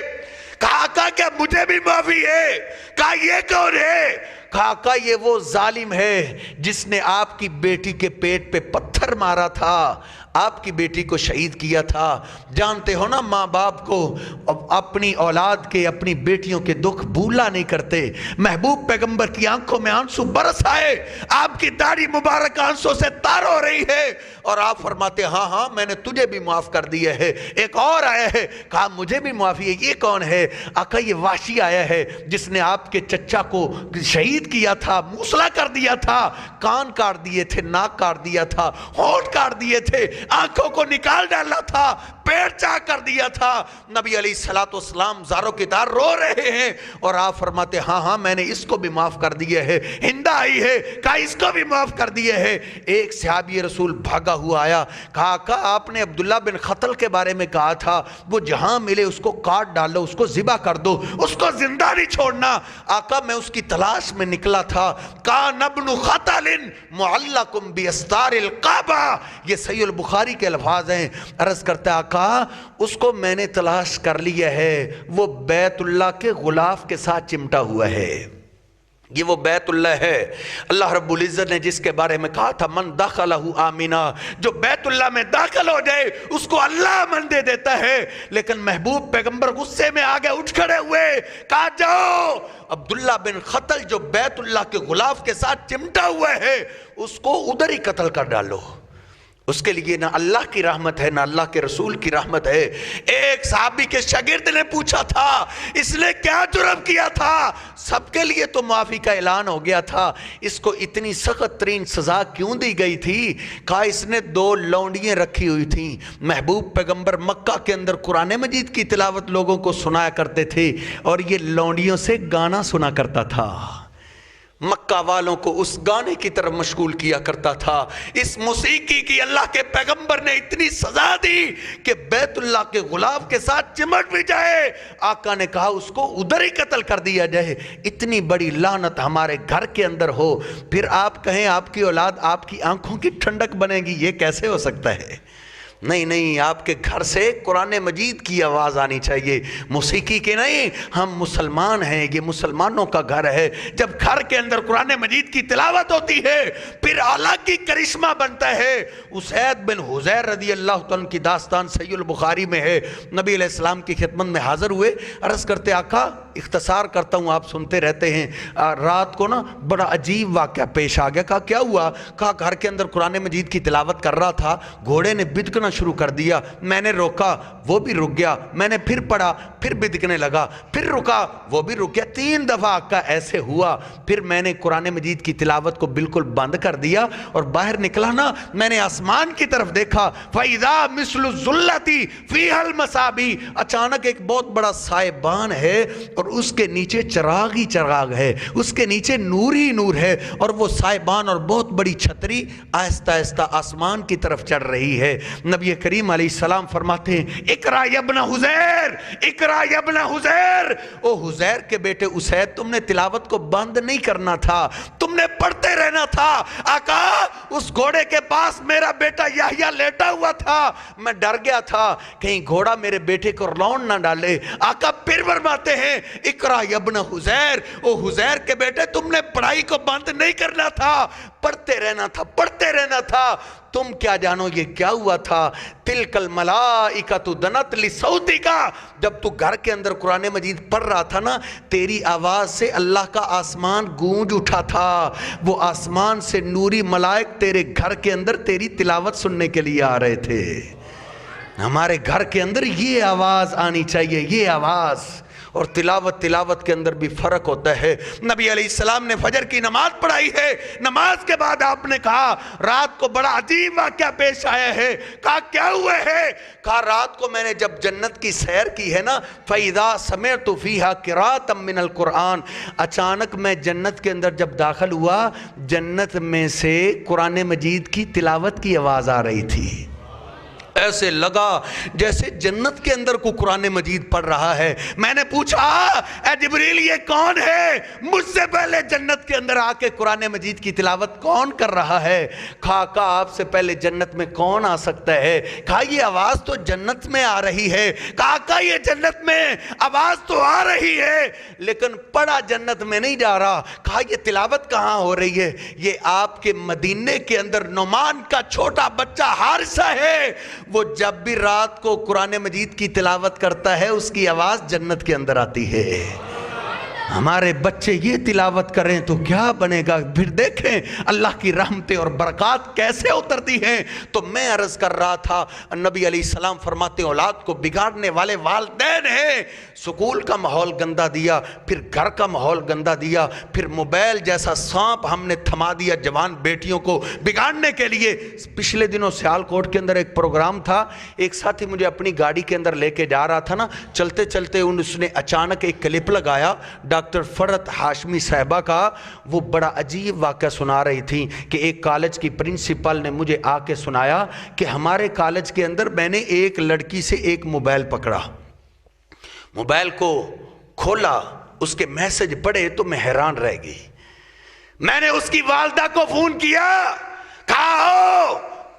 کہا آقا کیا مجھے بھی معافی ہے؟ کہا یہ کون ہے؟ کہا آقا یہ وہ ظالم ہے جس نے آپ کی بیٹی کے پیٹ پہ پتھر مارا تھا، آپ کی بیٹی کو شہید کیا تھا۔ جانتے ہو نا ماں باپ کو اپنی اولاد کے، اپنی بیٹیوں کے دکھ بھولا نہیں کرتے۔ محبوب پیغمبر کی آنکھوں میں آنسو برس آئے، آپ کی داڑھی مبارک آنسوں سے تار ہو رہی ہے، اور آپ فرماتے ہاں ہاں میں نے تجھے بھی معاف کر دیا ہے۔ ایک اور آیا ہے، کہا مجھے بھی معافی ہے۔ یہ کون ہے؟ آقا یہ وحشی آیا ہے جس نے آپ کے چچا کو شہید کیا تھا، موصلہ کر دیا تھا، کان کاٹ دیے تھے، ناک کاٹ دیا تھا، ہونٹ کاٹ دیے تھے، آنکھوں کو نکال ڈالا تھا، پیٹ چاک کر دیا تھا۔ نبی علیہ السلام زاروں کی طرح رو رہے ہیں، اور آپ فرماتے ہاں ہاں میں نے اس کو بھی معاف کر دیا ہے۔ ہندہ آئی ہے، کہا اس کو بھی معاف کر دیا ہے۔ ایک صحابی رسول بھاگا ہوا آیا، کہا آقا آپ نے عبداللہ بن خطل کے بارے میں کہا تھا وہ جہاں ملے اس کو کاٹ ڈالو، اس کو ذبح کر دو، اس کو زندہ نہیں چھوڑنا۔ آقا میں اس کی تلاش میں نکلا تھا، کان ابن خطل معلق باستار الکعبہ، یہ صحیح البخاری کے الفاظ ہیں۔ عرض کرتا ہے آقا اس کو میں نے تلاش کر لیا ہے، وہ بیت اللہ کے غلاف کے ساتھ چمٹا ہوا ہے۔ یہ وہ بیت اللہ ہے اللہ رب العزت نے جس کے بارے میں کہا تھا من دخلہ آمنا، جو بیت اللہ میں داخل ہو جائے اس کو اللہ امن دے دیتا ہے۔ لیکن محبوب پیغمبر غصے میں آگے اٹھ کھڑے ہوئے، کہا جاؤ عبداللہ بن خطل جو بیت اللہ کے غلاف کے ساتھ چمٹا ہوا ہے اس کو ادھر ہی قتل کر ڈالو۔ اس کے لیے نہ اللہ کی رحمت ہے نہ اللہ کے رسول کی رحمت ہے۔ ایک صحابی کے شاگرد نے پوچھا تھا اس نے کیا جرم کیا تھا؟ سب کے لیے تو معافی کا اعلان ہو گیا تھا، اس کو اتنی سخت ترین سزا کیوں دی گئی تھی؟ کہا اس نے 2 لونڈیاں رکھی ہوئی تھیں، محبوب پیغمبر مکہ کے اندر قرآن مجید کی تلاوت لوگوں کو سنایا کرتے تھے اور یہ لونڈیوں سے گانا سنا کرتا تھا، مکہ والوں کو اس گانے کی طرف مشغول کیا کرتا تھا۔ اس موسیقی کی اللہ کے پیغمبر نے اتنی سزا دی کہ بیت اللہ کے غلاف کے ساتھ چمٹ بھی جائے، آقا نے کہا اس کو ادھر ہی قتل کر دیا جائے۔ اتنی بڑی لعنت ہمارے گھر کے اندر ہو، پھر آپ کہیں آپ کی اولاد آپ کی آنکھوں کی ٹھنڈک بنے گی، یہ کیسے ہو سکتا ہے؟ نہیں نہیں، آپ کے گھر سے قرآن مجید کی آواز آنی چاہیے، موسیقی کی نہیں۔ ہم مسلمان ہیں، یہ مسلمانوں کا گھر ہے۔ جب گھر کے اندر قرآن مجید کی تلاوت ہوتی ہے پھر الگ ہی کرشمہ بنتا ہے۔ اسید بن حضیر رضی اللہ عنہ کی داستان صحیح البخاری میں ہے، نبی علیہ السلام کی خدمت میں حاضر ہوئے، عرض کرتے آقا اختصار کرتا ہوں، آپ سنتے رہتے ہیں۔ رات کو نا بڑا عجیب واقعہ پیش آ گیا۔ کہا کیا ہوا؟ کہا گھر کے اندر قرآن مجید کی تلاوت کر رہا تھا، گھوڑے نے بدکنا شروع کر دیا، میں نے روکا، وہ بھی رک گیا، میں نے پھر پڑھا، پھر بدکنے لگا، پھر رکا، وہ بھی رک گیا، 3 دفعہ کا ایسے ہوا۔ پھر میں نے قرآن مجید کی تلاوت کو بالکل بند کر دیا اور باہر نکلا نا، میں نے آسمان کی طرف دیکھا، فَإِذَا مِثْلُ الظُّلَّةِ فِيهَا الْمَصَابِيحُ، اچانک ایک بہت بڑا سائبان ہے اور اس کے نیچے چراغ ہی چراغ ہے، اس کے نیچے نور ہی نور ہے، اور وہ سائبان اور بہت بڑی چھتری آہستہ آہستہ آسمان کی طرف چڑھ رہی ہے۔ نبی کریم علیہ السلام فرماتے ہیں اقرا یا ابن حذیر، اقرا یا ابن حذیر، او حذیر کے بیٹے اسید، تم نے تلاوت کو بند نہیں کرنا تھا، تم نے پڑھتے رہنا تھا۔ آقا اس گھوڑے کے پاس میرا بیٹا یحییٰ لیٹا ہوا تھا، میں ڈر گیا تھا کہیں گھوڑا میرے بیٹے کو رلون نہ ڈالے۔ آقا پھر فرماتے ہیں اقرا یا ابن حذیر، او حذیر کے بیٹے تم نے پڑھائی کو بند نہیں کرنا تھا، پڑھتے رہنا تھا، پڑھتے رہنا تھا۔ تم کیا جانو یہ کیا ہوا تھا؟ تلک الملائکۃ دنت لصوتک، جب تو گھر کے اندر قرآن مجید پڑھ رہا تھا نا، تیری آواز سے اللہ کا آسمان گونج اٹھا تھا، وہ آسمان سے نوری ملائک تیرے گھر کے اندر تیری تلاوت سننے کے لیے آ رہے تھے۔ ہمارے گھر کے اندر یہ آواز آنی چاہیے، یہ آواز۔ اور تلاوت کے اندر بھی فرق ہوتا ہے۔ نبی علیہ السلام نے فجر کی نماز پڑھائی ہے، نماز کے بعد آپ نے کہا رات کو بڑا عجیب واقعہ پیش آیا ہے۔ کہا کیا ہوا ہے؟ کہا رات کو میں نے جب جنت کی سیر کی ہے نا، فَإِذَا سَمِعْتُ فِيهَا قِرَاءَةً مِّنَ الْقُرْآنِ، اچانک میں جنت کے اندر جب داخل ہوا، جنت میں سے قرآن مجید کی تلاوت کی آواز آ رہی تھی۔ ایسے لگا جیسے جنت کے اندر کو قرآن مجید پڑھ رہا ہے۔ میں نے پوچھا اے جبریل یہ کون ہے؟ مجھ سے پہلے جنت کے اندر آ کے قرآن مجید کی تلاوت کون کر رہا ہے؟ کہا آپ سے پہلے جنت میں کون آ سکتا ہے؟ کہا یہ آواز تو جنت میں آ رہی ہے۔ کہا یہ جنت میں آواز تو آ رہی ہے لیکن پڑھا جنت میں نہیں جا رہا۔ کہا یہ تلاوت کہاں ہو رہی ہے؟ یہ آپ کے مدینے کے اندر نعمان کا چھوٹا بچہ حارثہ ہے، وہ جب بھی رات کو قرآن مجید کی تلاوت کرتا ہے اس کی آواز جنت کے اندر آتی ہے۔ ہمارے بچے یہ تلاوت کریں تو کیا بنے گا؟ پھر دیکھیں اللہ کی رحمتیں اور برکات کیسے اترتی ہیں۔ تو میں عرض کر رہا تھا نبی علیہ السلام فرماتے ہیں اولاد کو بگاڑنے والے والدین ہیں۔ سکول کا ماحول گندا دیا، پھر گھر کا ماحول گندا دیا، پھر موبائل جیسا سانپ ہم نے تھما دیا جوان بیٹیوں کو بگاڑنے کے لیے۔ پچھلے دنوں سیالکوٹ کے اندر ایک پروگرام تھا، ایک ساتھی مجھے اپنی گاڑی کے اندر لے کے جا رہا تھا نا، چلتے چلتے اس نے اچانک ایک کلپ لگایا ڈاکٹر فرت ہاشمی صاحبہ کا۔ وہ بڑا عجیب واقعہ سنا رہی تھی کہ ایک کالج کی پرنسپل نے مجھے آ کے سنایا کہ ہمارے کالج کے اندر میں نے ایک لڑکی سے ایک موبائل پکڑا، موبائل کو کھولا، اس کے میسج پڑھے تو میں حیران رہ گئی۔ میں نے اس کی والدہ کو فون کیا، کہا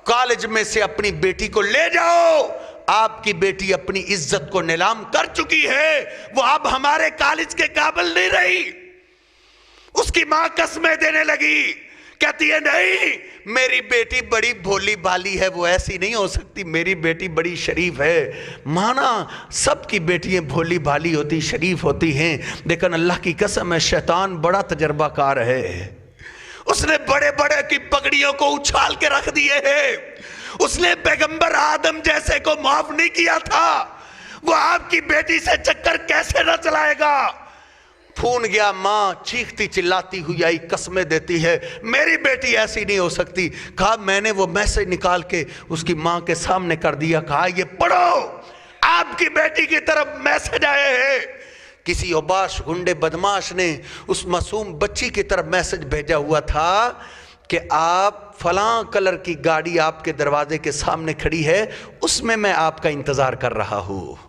کالج میں سے اپنی بیٹی کو لے جاؤ، آپ کی بیٹی اپنی عزت کو نیلام کر چکی ہے، وہ اب ہمارے کالج کے قابل نہیں رہی۔ اس کی ماں قسمیں دینے لگی، کہتی ہے نہیں میری بیٹی بڑی بھولی بھالی ہے، وہ ایسی نہیں ہو سکتی، میری بیٹی بڑی شریف ہے۔ مانا سب کی بیٹیاں بھولی بھالی ہوتی، شریف ہوتی ہیں، لیکن اللہ کی قسم ہے شیطان بڑا تجربہ کار ہے۔ اس نے بڑے بڑے کی پگڑیوں کو اچھال کے رکھ دیے ہیں۔ اس نے پیغمبر آدم جیسے کو معاف نہیں کیا تھا، وہ آپ کی بیٹی سے چکر کیسے نہ چلائے گا؟ پھون گیا، ماں چیختی چلاتی ہوئی آئی، قسمیں دیتی ہے میری بیٹی ایسی نہیں ہو سکتی۔ کہا میں نے وہ میسج نکال کے اس کی ماں کے سامنے کر دیا، کہا یہ پڑھو، آپ کی بیٹی کی طرف میسج آئے ہیں۔ کسی اوباش گنڈے بدماش نے اس معصوم بچی کی طرف میسج بھیجا ہوا تھا کہ آپ فلاں کلر کی گاڑی آپ کے دروازے کے سامنے کھڑی ہے، اس میں میں آپ کا انتظار کر رہا ہوں۔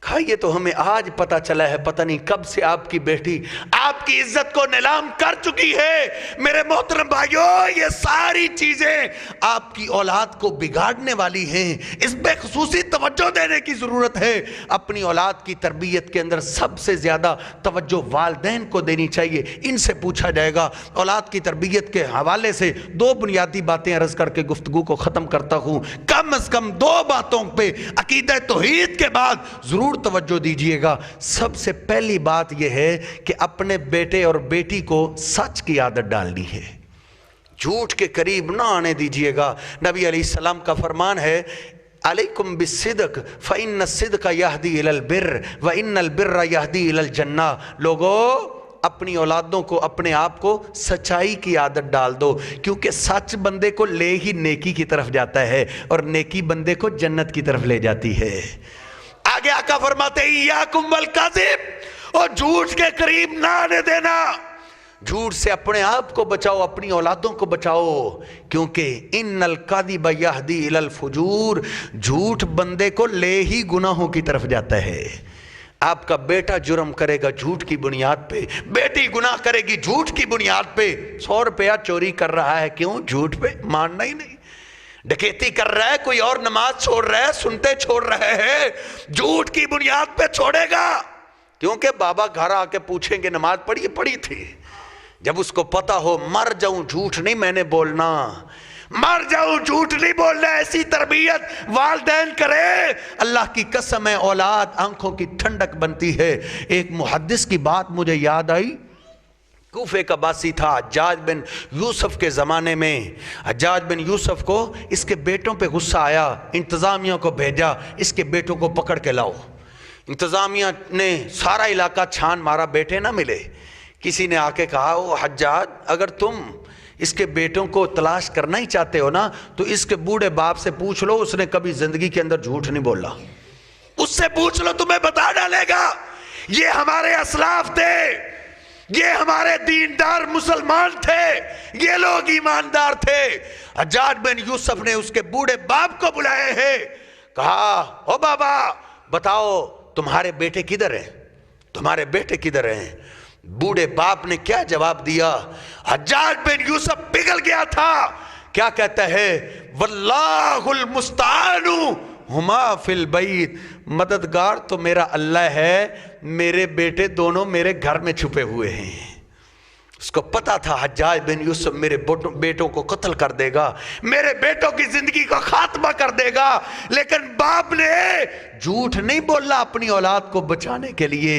کہا یہ تو ہمیں آج پتا چلا ہے، پتہ نہیں کب سے آپ کی بیٹی آپ کی عزت کو نیلام کر چکی ہے۔ میرے محترم بھائیوں، یہ ساری چیزیں آپ کی اولاد کو بگاڑنے والی ہیں، اس پہ خصوصی توجہ دینے کی ضرورت ہے۔ اپنی اولاد کی تربیت کے اندر سب سے زیادہ توجہ والدین کو دینی چاہیے۔ ان سے پوچھا جائے گا، اولاد کی تربیت کے حوالے سے 2 بنیادی باتیں عرض کر کے گفتگو کو ختم کرتا ہوں۔ کم از کم 2 باتوں پہ عقیدہ توحید کے بعد ضرور ضرور توجہ دیجئے گا۔ سب سے پہلی بات یہ ہے کہ اپنے بیٹے اور بیٹی کو سچ کی عادت ڈالنی ہے، جھوٹ کے قریب نہ آنے دیجئے گا۔ نبی علیہ السلام کا فرمان ہے علیکم بالصدق فإن الصدق یہدی الی البر وإن البر یہدی الی الجنہ۔ لوگو اپنی اولادوں کو، اپنے آپ کو سچائی کی عادت ڈال دو، کیونکہ سچ بندے کو لے ہی نیکی کی طرف جاتا ہے اور نیکی بندے کو جنت کی طرف لے جاتی ہے۔ آگے آقا فرماتے ہیں یاکم والکذب، اور جھوٹ کے قریب نہ آنے دینا۔ جھوٹ سے اپنے آپ کو بچاؤ، اپنی اولادوں کو بچاؤ، کیونکہ ان الکذب یہدی الی الفجور، جھوٹ بندے کو لے ہی گناہوں کی طرف جاتا ہے۔ آپ کا بیٹا جرم کرے گا جھوٹ کی بنیاد پہ، بیٹی گناہ کرے گی جھوٹ کی بنیاد پہ۔ 100 روپیہ چوری کر رہا ہے، کیوں؟ جھوٹ پہ، ماننا ہی نہیں۔ ڈکیتی کر رہا ہے، کوئی اور نماز چھوڑ رہا ہے، سنتے چھوڑ رہے ہیں، جھوٹ کی بنیاد پہ چھوڑے گا، کیونکہ بابا گھر آ کے پوچھیں گے نماز پڑھی تھی۔ جب اس کو پتا ہو مر جاؤں جھوٹ نہیں میں نے بولنا، مر جاؤں جھوٹ نہیں بولنا، ایسی تربیت والدین کرے، اللہ کی قسم ہے اولاد آنکھوں کی ٹھنڈک بنتی ہے۔ ایک محدث کی بات مجھے یاد آئی، کوفے کا باسی تھا، حجاج بن یوسف کے زمانے میں۔ حجاج بن یوسف کو اس کے بیٹوں پہ غصہ آیا، انتظامیہ کو بھیجا اس کے بیٹوں کو پکڑ کے لاؤ۔ انتظامیہ نے سارا علاقہ چھان مارا، بیٹے نہ ملے۔ کسی نے آ کے کہا او حجاج اگر تم اس کے بیٹوں کو تلاش کرنا ہی چاہتے ہو نا تو اس کے بوڑھے باپ سے پوچھ لو، اس نے کبھی زندگی کے اندر جھوٹ نہیں بولا، اس سے پوچھ لو تمہیں بتا ڈالے گا۔ یہ ہمارے اسلاف تھے، یہ ہمارے دیندار مسلمان تھے، یہ لوگ ایماندار تھے۔ حجاج بن یوسف نے اس کے بوڑھے باپ کو بلائے ہیں، کہا او بابا بتاؤ تمہارے بیٹے کدھر ہیں، تمہارے بیٹے کدھر ہیں؟ بوڑھے باپ نے کیا جواب دیا؟ حجاج بن یوسف پگھل گیا تھا، کیا کہتا ہے؟ واللہ المستعان ہما فی البیت، مددگار تو میرا اللہ ہے، میرے بیٹے دونوں میرے گھر میں چھپے ہوئے ہیں۔ اس کو پتا تھا حجاج بن یوسف میرے بیٹوں کو قتل کر دے گا، میرے بیٹوں کی زندگی کا خاتمہ کر دے گا، لیکن باپ نے جھوٹ نہیں بولا اپنی اولاد کو بچانے کے لیے۔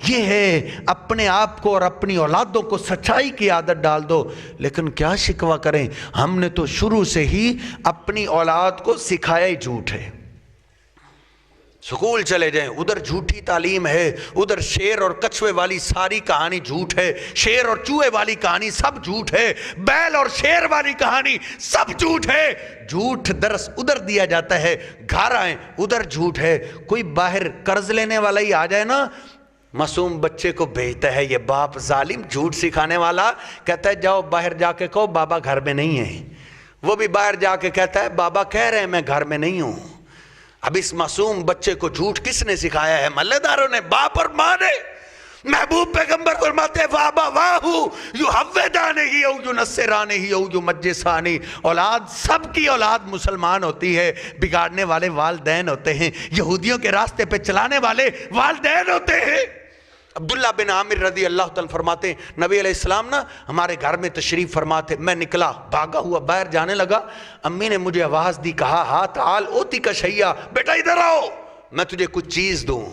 یہ ہے اپنے آپ کو اور اپنی اولادوں کو سچائی کی عادت ڈال دو۔ لیکن کیا شکوہ کریں، ہم نے تو شروع سے ہی اپنی اولاد کو سکھایا ہی جھوٹ ہے۔ سکول چلے جائیں ادھر جھوٹی تعلیم ہے، ادھر شیر اور کچھوے والی ساری کہانی جھوٹ ہے، شیر اور چوہے والی کہانی سب جھوٹ ہے، بیل اور شیر والی کہانی سب جھوٹ ہے۔ جھوٹ درس ادھر دیا جاتا ہے، گھر آئیں ادھر جھوٹ ہے۔ کوئی باہر قرض لینے والا ہی آ جائے نا، معصوم بچے کو بھیجتا ہے یہ باپ ظالم جھوٹ سکھانے والا، کہتا ہے جاؤ باہر جا کے کہو بابا گھر میں نہیں ہے۔ وہ بھی باہر جا کے کہتا ہے بابا کہہ رہے ہیں میں گھر میں نہیں ہوں۔ اب اس معصوم بچے کو جھوٹ کس نے سکھایا ہے؟ محلے داروں نے، باپ اور ماں نے۔ محبوب پیغمبر فرماتے ہیں وابا واہو یحودانہ ہی او ینصرانہ ہی او یمجسانہ، اولاد سب کی اولاد مسلمان ہوتی ہے، بگاڑنے والے والدین ہوتے ہیں، یہودیوں کے راستے پہ چلانے والے والدین ہوتے ہیں۔ عبداللہ بن عامر رضی اللہ تعالیٰ فرماتے ہیں نبی علیہ السلام نا ہمارے گھر میں تشریف فرماتے، میں نکلا بھاگا ہوا باہر جانے لگا، امی نے مجھے آواز دی، کہا ہاں تعال اوتی کا شیعہ، بیٹا ادھر آؤ میں تجھے کچھ چیز دوں۔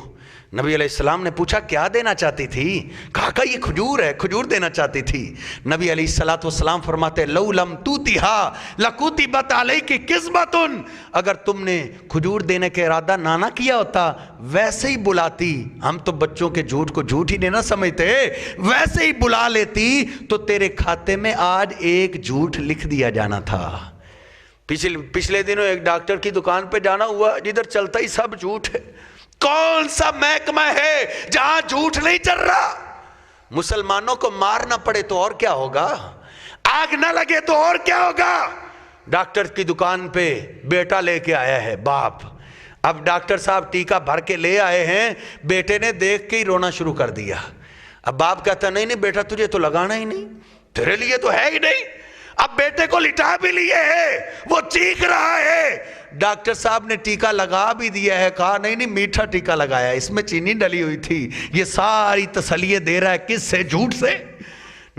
نبی علیہ السلام نے پوچھا کیا دینا چاہتی تھی؟ کہا کہ یہ کھجور ہے، کھجور دینا چاہتی تھی۔ نبی علیہ السلام فرماتے لو لم توتیہا لکتبت علیک قسمۃ، اگر تم نے کھجور دینے کے ارادہ نہ کیا ہوتا ویسے ہی بلاتی، ہم تو بچوں کے جھوٹ کو جھوٹ ہی نہیں نہ سمجھتے، ویسے ہی بلا لیتی تو تیرے کھاتے میں آج ایک جھوٹ لکھ دیا جانا تھا۔ پچھلے دنوں ایک ڈاکٹر کی دکان پہ جانا ہوا، جدھر چلتا ہی سب جھوٹ ہے۔ کون سا محکمہ ہے جہاں جھوٹ نہیں چل رہا؟ مسلمانوں کو مارنا پڑے تو اور کیا ہوگا، آگ نہ لگے تو اور کیا ہوگا۔ ڈاکٹر کی دکان پہ بیٹا لے کے آیا ہے باپ، اب ڈاکٹر صاحب ٹیکہ بھر کے لے آئے ہیں، بیٹے نے دیکھ کے ہی رونا شروع کر دیا۔ اب باپ کہتا نہیں بیٹا تجھے تو لگانا ہی نہیں، تیرے لیے تو ہے ہی نہیں۔ اب بیٹے کو لٹا بھی لیے ہے، وہ چیخ رہا ہے، ڈاکٹر صاحب نے ٹیکہ لگا بھی دیا ہے، کہا نہیں میٹھا ٹیکہ لگایا، اس میں چینی ڈلی ہوئی تھی، یہ ساری تسلیہ دے رہا ہے کس سے؟ جھوٹ سے۔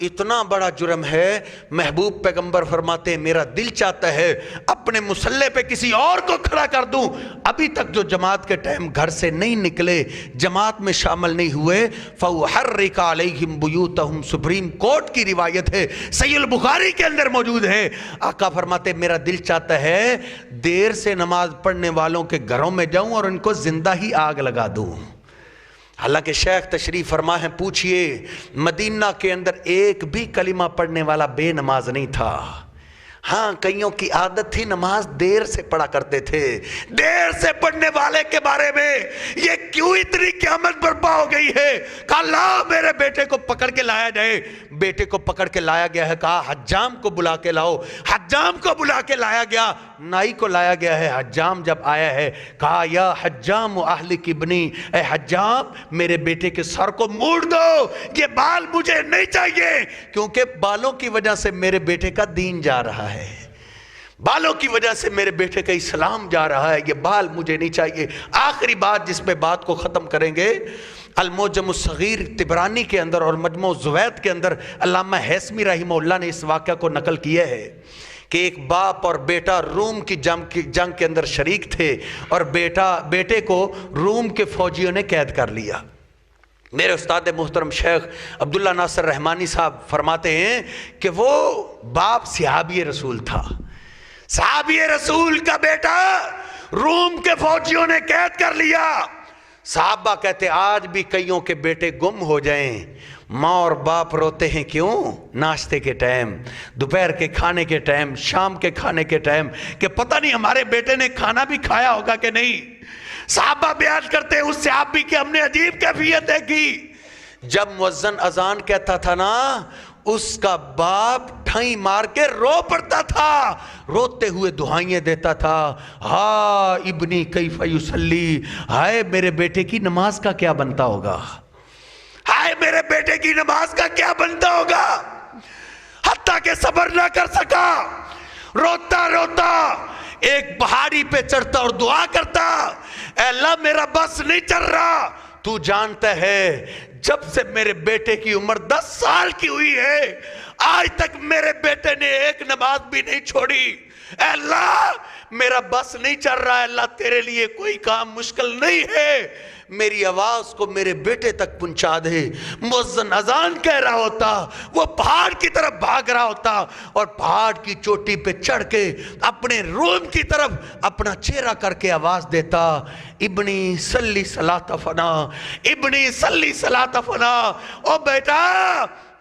اتنا بڑا جرم ہے، محبوب پیغمبر فرماتے ہیں میرا دل چاہتا ہے اپنے مصلے پہ کسی اور کو کھڑا کر دوں۔ ابھی تک جو جماعت کے ٹائم گھر سے نہیں نکلے، جماعت میں شامل نہیں ہوئے، فَوْحَرِّكَ عَلَيْهِمْ بُيُوتَهُمْ، سپریم کورٹ کی روایت ہے، صحیح البخاری کے اندر موجود ہے۔ آقا فرماتے میرا دل چاہتا ہے دیر سے نماز پڑھنے والوں کے گھروں میں جاؤں اور ان کو زندہ ہی آگ لگا دوں۔ حالانکہ شیخ تشریف فرما ہے، پوچھئے مدینہ کے اندر ایک بھی کلمہ پڑھنے والا بے نماز نہیں تھا۔ ہاں کئیوں کی عادت تھی نماز دیر سے پڑھا کرتے تھے۔ دیر سے پڑھنے والے کے بارے میں یہ کیوں اتنی قیامت برپا ہو گئی ہے؟ کہا لا میرے بیٹے کو پکڑ کے لایا جائے۔ بیٹے کو پکڑ کے لایا گیا ہے، کہا حجام کو بلا کے لاؤ۔ حجام کو بلا کے لایا گیا، نائی کو لایا گیا ہے۔ حجام جب آیا ہے کہا یا حجام اہلک ابنی، اے حجام میرے بیٹے کے سر کو موڑ دو، یہ بال مجھے نہیں چاہیے، کیونکہ بالوں کی وجہ سے میرے بیٹے کا دین جا رہا ہے، بالوں کی وجہ سے میرے بیٹے کا اسلام جا رہا ہے، یہ بال مجھے نہیں چاہیے۔ آخری بات جس پہ بات کو ختم کریں گے، المعجم الصغیر طبرانی کے اندر اور مجموع الزوید کے اندر علامہ ہیثمی رحمہ اللہ نے اس واقعہ کو نقل کیا ہے کہ ایک باپ اور بیٹا روم کی جنگ کے اندر شریک تھے، اور بیٹے کو روم کے فوجیوں نے قید کر لیا۔ میرے استاد محترم شیخ عبداللہ ناصر رحمانی صاحب فرماتے ہیں کہ وہ باپ صحابی رسول تھا، صحابی رسول کا بیٹا روم کے فوجیوں نے قید کر لیا۔ صحابہ کہتے آج بھی کئیوں کے بیٹے گم ہو جائیں، ماں اور باپ روتے ہیں، کیوں؟ ناشتے کے ٹائم، دوپہر کے کھانے کے ٹائم، شام کے کھانے کے ٹائم، کہ پتہ نہیں ہمارے بیٹے نے کھانا بھی کھایا ہوگا کہ نہیں۔ صحابہ بیان کرتے ہیں اس صحابی کی ہم نے عجیب کیفیت دیکھی، جب مؤذن اذان کہتا تھا نا، اس کا باپ ٹھائیں مار کے رو پڑتا تھا، روتے ہوئے دعائیں دیتا تھا، ہا ابنی کیف یصلی، ہائے میرے بیٹے کی نماز کا کیا بنتا ہوگا، ہائے میرے بیٹے کی نماز کا کیا بنتا ہوگا۔ حتیٰ کہ صبر نہ کر سکا، روتا روتا ایک پہاڑی پہ چڑھتا اور دعا کرتا، اے اللہ میرا بس نہیں چل رہا، تو جانتا ہے جب سے میرے بیٹے کی عمر 10 سال کی ہوئی ہے آج تک میرے بیٹے نے ایک نماز بھی نہیں چھوڑی، اے اللہ میرا بس نہیں چل رہا ہے، اللہ تیرے لیے کوئی کام مشکل نہیں ہے، میری آواز کو میرے بیٹے تک پہنچا دے۔ مؤذن اذان کہہ رہا ہوتا، وہ پہاڑ کی طرف بھاگ رہا ہوتا اور پہاڑ کی چوٹی پہ چڑھ کے اپنے روم کی طرف اپنا چہرہ کر کے آواز دیتا، ابنی صلی صلاۃ فنا، ابنی صلی صلاۃ فنا، او بیٹا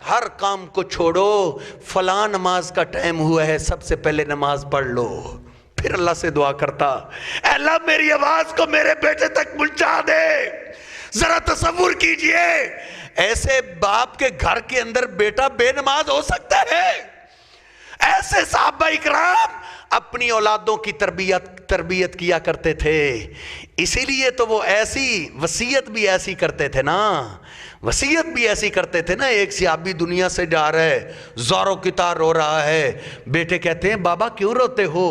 ہر کام کو چھوڑو، فلاں نماز کا ٹائم ہوا ہے، سب سے پہلے نماز پڑھ لو۔ پھر اللہ سے دعا کرتا، اے اللہ میری آواز کو میرے بیٹے تک پہنچا دے۔ ذرا تصور کیجئے ایسے باپ کے گھر کے اندر بیٹا بے نماز ہو سکتا ہے؟ ایسے صحابہ اکرام اپنی اولادوں کی تربیت کیا کرتے تھے، اسی لیے تو وہ ایسی وصیت بھی ایسی کرتے تھے نا، وصیت بھی ایسی کرتے تھے نا۔ ایک صحابی دنیا سے جا رہا ہے، زارو کتار رو رہا ہے، بیٹے کہتے ہیں بابا کیوں روتے ہو؟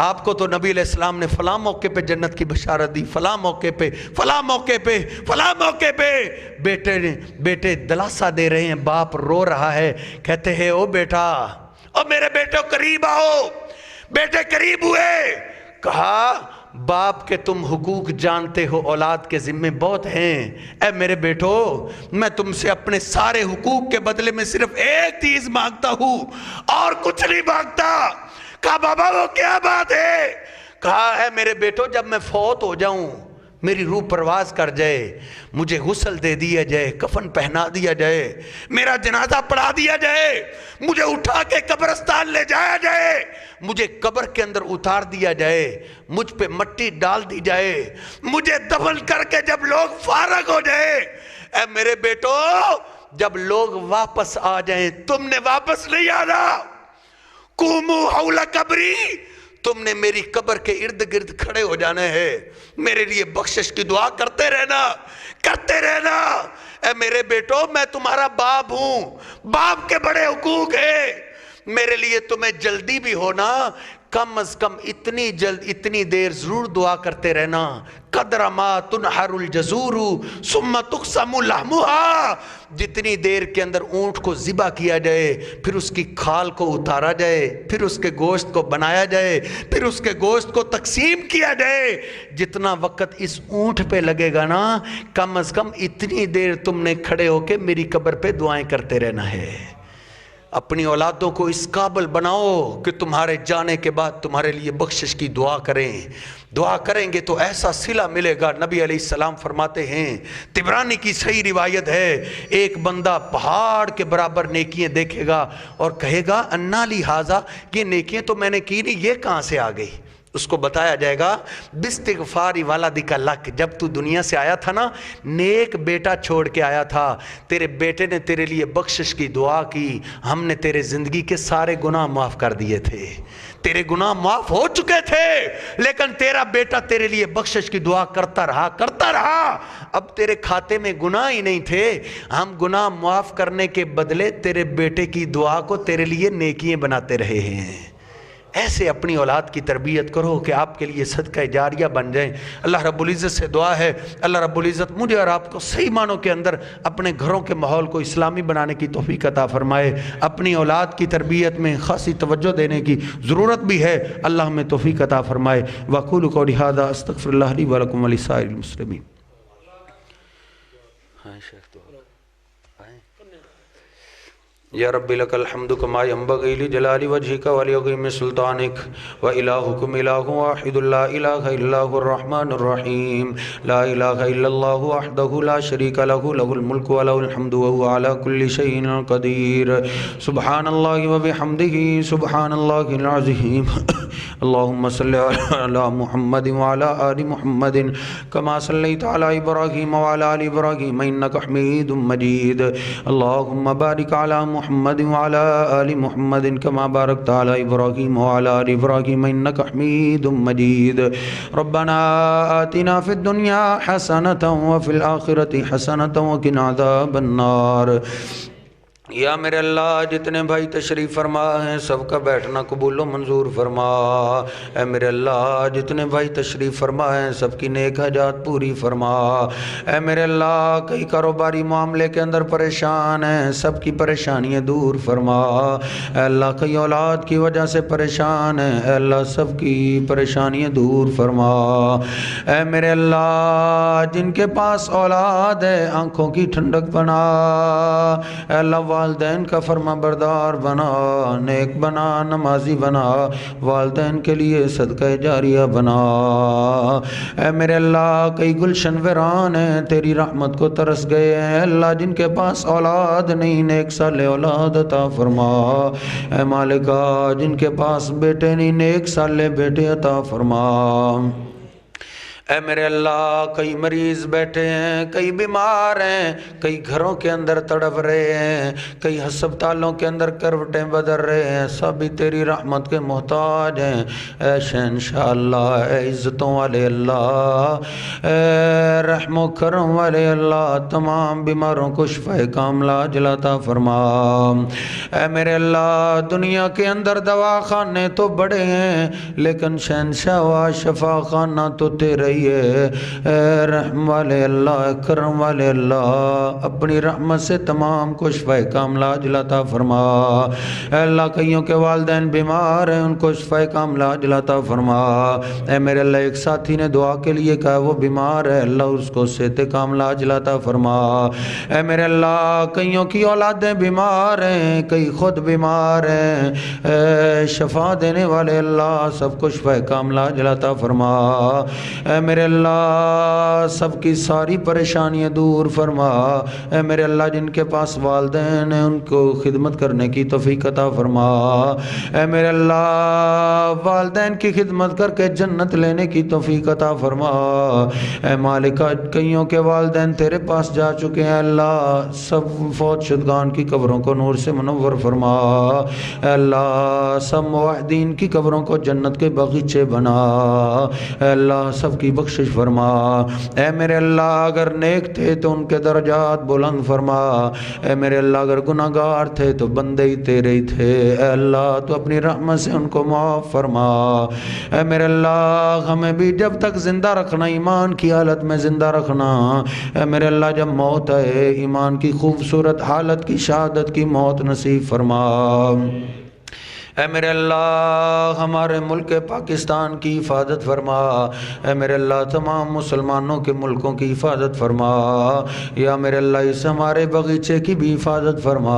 آپ کو تو نبی علیہ السلام نے فلاں موقع پہ جنت کی بشارت دی، فلاں موقع پہ، فلاں موقع پہ، فلاں موقع پہ۔ بیٹے دلاسا دے رہے ہیں، باپ رو رہا ہے، کہتے ہیں او بیٹا، او میرے بیٹے قریب آؤ۔ بیٹے قریب ہوئے، کہا باپ کے تم حقوق جانتے ہو، اولاد کے ذمے بہت ہیں، اے میرے بیٹو میں تم سے اپنے سارے حقوق کے بدلے میں صرف ایک چیز مانگتا ہوں اور کچھ نہیں مانگتا۔ کہا بابا وہ کیا بات ہے؟ کہا اے میرے بیٹو جب میں فوت ہو جاؤں، میری روح پرواز کر جائے، مجھے غسل دے دیا جائے، کفن پہنا دیا جائے، میرا جنازہ پڑھا دیا جائے، مجھے اٹھا کے قبرستان لے جایا جائے، مجھے قبر کے اندر اتار دیا جائے، مجھ پہ مٹی ڈال دی جائے، مجھے دفن کر کے جب لوگ فارغ ہو جائے، اے میرے بیٹو جب لوگ واپس آ جائیں، تم نے واپس نہیں آنا، قوموا حول قبری، تم نے میری قبر کے ارد گرد کھڑے ہو جانا ہے، میرے لیے بخشش کی دعا کرتے رہنا، کرتے رہنا۔ اے میرے بیٹو میں تمہارا باپ ہوں، باپ کے بڑے حقوق ہیں، میرے لیے تمہیں جلدی بھی ہونا، کم از کم اتنی جلد اتنی دیر ضرور دعا کرتے رہنا، قدر ما تنحر الجزور ثم تقسم لحمها، جتنی دیر کے اندر اونٹ کو ذبح کیا جائے، پھر اس کی کھال کو اتارا جائے، پھر اس کے گوشت کو بنایا جائے، پھر اس کے گوشت کو تقسیم کیا جائے، جتنا وقت اس اونٹ پہ لگے گا نا، کم از کم اتنی دیر تم نے کھڑے ہو کے میری قبر پہ دعائیں کرتے رہنا ہے۔ اپنی اولادوں کو اس قابل بناؤ کہ تمہارے جانے کے بعد تمہارے لیے بخشش کی دعا کریں۔ دعا کریں گے تو ایسا صلہ ملے گا۔ نبی علیہ السلام فرماتے ہیں، طبرانی کی صحیح روایت ہے، ایک بندہ پہاڑ کے برابر نیکیاں دیکھے گا اور کہے گا انا لی ھذا، یہ نیکیاں تو میں نے کی نہیں، یہ کہاں سے آ گئی؟ اس کو بتایا جائے گا باستغفار ولدک لک، جب تو دنیا سے آیا تھا نا، نیک بیٹا چھوڑ کے آیا تھا، تیرے بیٹے نے تیرے لیے بخشش کی دعا کی، ہم نے تیرے زندگی کے سارے گناہ معاف کر دیے تھے، تیرے گناہ معاف ہو چکے تھے، لیکن تیرا بیٹا تیرے لیے بخشش کی دعا کرتا رہا، اب تیرے کھاتے میں گناہ ہی نہیں تھے، ہم گناہ معاف کرنے کے بدلے تیرے بیٹے کی دعا کو تیرے لیے نیکیاں بناتے رہے ہیں۔ ایسے اپنی اولاد کی تربیت کرو کہ آپ کے لیے صدقہ جاریہ بن جائیں۔ اللہ رب العزت سے دعا ہے، اللہ رب العزت مجھے اور آپ کو صحیح معنوں کے اندر اپنے گھروں کے ماحول کو اسلامی بنانے کی توفیق عطا فرمائے۔ اپنی اولاد کی تربیت میں خاصی توجہ دینے کی ضرورت بھی ہے، اللہ ہمیں توفیق عطا فرمائے۔ وَأَقُولُ قَوْلِي هَٰذَا أَسْتَغْفِرُ اللَّهَ لِي وَلَكُمْ وَلِسَائِرِ الْمُسْلِمِينَ۔ یا رب لک الحمد کما ینبغی لجلال وجہک ولعظیم سلطانک وإلہکم الہ واحد لا الہ الا هو الرحمن الرحیم لا الہ الا اللہ وحدہ لا شریک لہ لہ الملک ولہ الحمد وهو علی کل شیء قدیر سبحان اللہ وبحمدہ سبحان اللہ العظیم اللہم صلی علی محمد وعلی آل محمد کما صلیت علی ابراہیم وعلی آل ابراہیم انک حمید مجید اللہم بارک علی محمد وعلى آل محمد كما باركت على إبراهيم وعلى آل إبراهيم إنك حميد مجيد ربنا آتنا في الدنيا حسنة وفي الآخرة حسنة وقنا عذاب النار۔ یا میرے اللہ جتنے بھائی تشریف فرما ہیں سب کا بیٹھنا قبول و منظور فرما۔ اے میرے اللہ جتنے بھائی تشریف فرما ہیں سب کی نیک حاجات پوری فرما۔ اے میرے اللہ کئی کاروباری معاملے کے اندر پریشان ہیں سب کی پریشانیاں دور فرما۔ اے اللہ کئی اولاد کی وجہ سے پریشان ہیں، اے اللہ سب کی پریشانیاں دور فرما۔ اے میرے اللہ جن کے پاس اولاد ہے آنکھوں کی ٹھنڈک بنا، اے اللہ والدین کا فرما بردار بنا، نیک بنا، نمازی بنا، والدین کے لیے صدقہ جاریہ بنا۔ اے میرے اللہ کئی گلشن ویران ہیں تیری رحمت کو ترس گئے ہیں، اللہ جن کے پاس اولاد نہیں نیک صالح اولاد عطا فرما۔ اے مالکا جن کے پاس بیٹے نہیں نیک صالح بیٹے عطا فرما۔ اے میرے اللہ کئی مریض بیٹھے ہیں، کئی بیمار ہیں، کئی گھروں کے اندر تڑپ رہے ہیں، کئی ہسپتالوں کے اندر کروٹیں بدل رہے ہیں، سبھی تیری رحمت کے محتاج ہیں۔ اے شہنشاہ اللہ، اے عزتوں والے اللہ، اے رحم و کرم والے اللہ، تمام بیماروں کو شفا کاملہ عاجلہ عطا فرما۔ اے میرے اللہ دنیا کے اندر دواخانے تو بڑے ہیں لیکن شہنشاہ و شفا خانہ تو تیرے اے رحم والے اللہ، کرم والے اللہ، اپنی رحمت سے تمام کو شفا کاملہ عاجلہ عطا فرما۔ اے اللہ کئیوں کے والدین بیمار ہیں ان کو شفا کاملہ عاجلہ عطا فرما۔ اے میرے اللہ ایک ساتھی نے دعا کے لیے کہا وہ بیمار ہے، اللہ اس کو صحت کاملہ عاجلہ عطا فرما۔ اے میرے اللہ کئیوں کی اولادیں بیمار ہیں، کئی خود بیمار ہیں، اے شفا دینے والے اللہ سب کو شفا کاملہ عاجلہ عطا فرما۔ اے میرے اللہ سب کی ساری پریشانیاں دور فرما۔ اے میرے اللہ جن کے پاس والدین ہیں ان کو خدمت کرنے کی توفیق عطا فرما۔ اے میرے اللہ والدین کی خدمت کر کے جنت لینے کی توفیق عطا فرما۔ اے مالک کئیوں کے والدین تیرے پاس جا چکے ہیں، اللہ سب فوت شدگان کی قبروں کو نور سے منور فرما۔ اے اللہ سب موحدین کی قبروں کو جنت کے باغیچے بنا۔ اے اللہ سب کی بخشش فرما۔ اے میرے اللہ اگر نیک تھے تو ان کے درجات بلند فرما، اے میرے اللہ اگر گناہ گار تھے تو بندے ہی تیرے ہی تھے، اے اللہ تو اپنی رحمت سے ان کو معاف فرما۔ اے میرے اللہ ہمیں بھی جب تک زندہ رکھنا، ایمان کی حالت میں زندہ رکھنا، اے میرے اللہ جب موت آئے ایمان کی خوبصورت حالت کی شہادت کی موت نصیب فرما۔ اے میرے اللہ ہمارے ملک پاکستان کی حفاظت فرما، اے میرے اللہ تمام مسلمانوں کے ملکوں کی حفاظت فرما، یا میرے اللہ اس ہمارے باغیچے کی بھی حفاظت فرما۔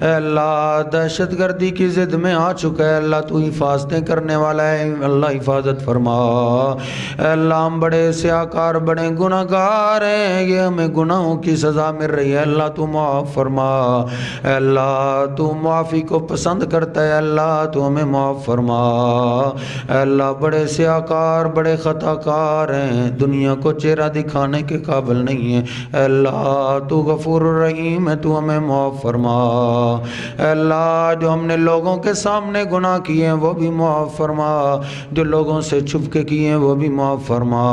اے اللہ دہشت گردی کی ضد میں آ چکا ہے، اللہ تو حفاظتیں کرنے والا ہے، اللہ حفاظت فرما۔ اے اللہ ہم بڑے سیاکار بڑے گناہ گار ہیں، یہ ہمیں گناہوں کی سزا مل رہی ہے، اللہ تو معاف فرما۔ اے اللہ تو معافی کو پسند کرتا ہے، اے اللہ تو ہمیں معاف فرما۔ اے اللہ بڑے سیاکار بڑے خطا کار ہیں، دنیا کو چہرہ دکھانے کے قابل نہیں ہیں، اے اللہ تو غفور الرحیم ہے، تو ہمیں معاف فرما۔ اے اللہ جو ہم نے لوگوں کے سامنے گناہ کیے ہیں وہ بھی معاف فرما، جو لوگوں سے چھپ کے کیے ہیں وہ بھی معاف فرما،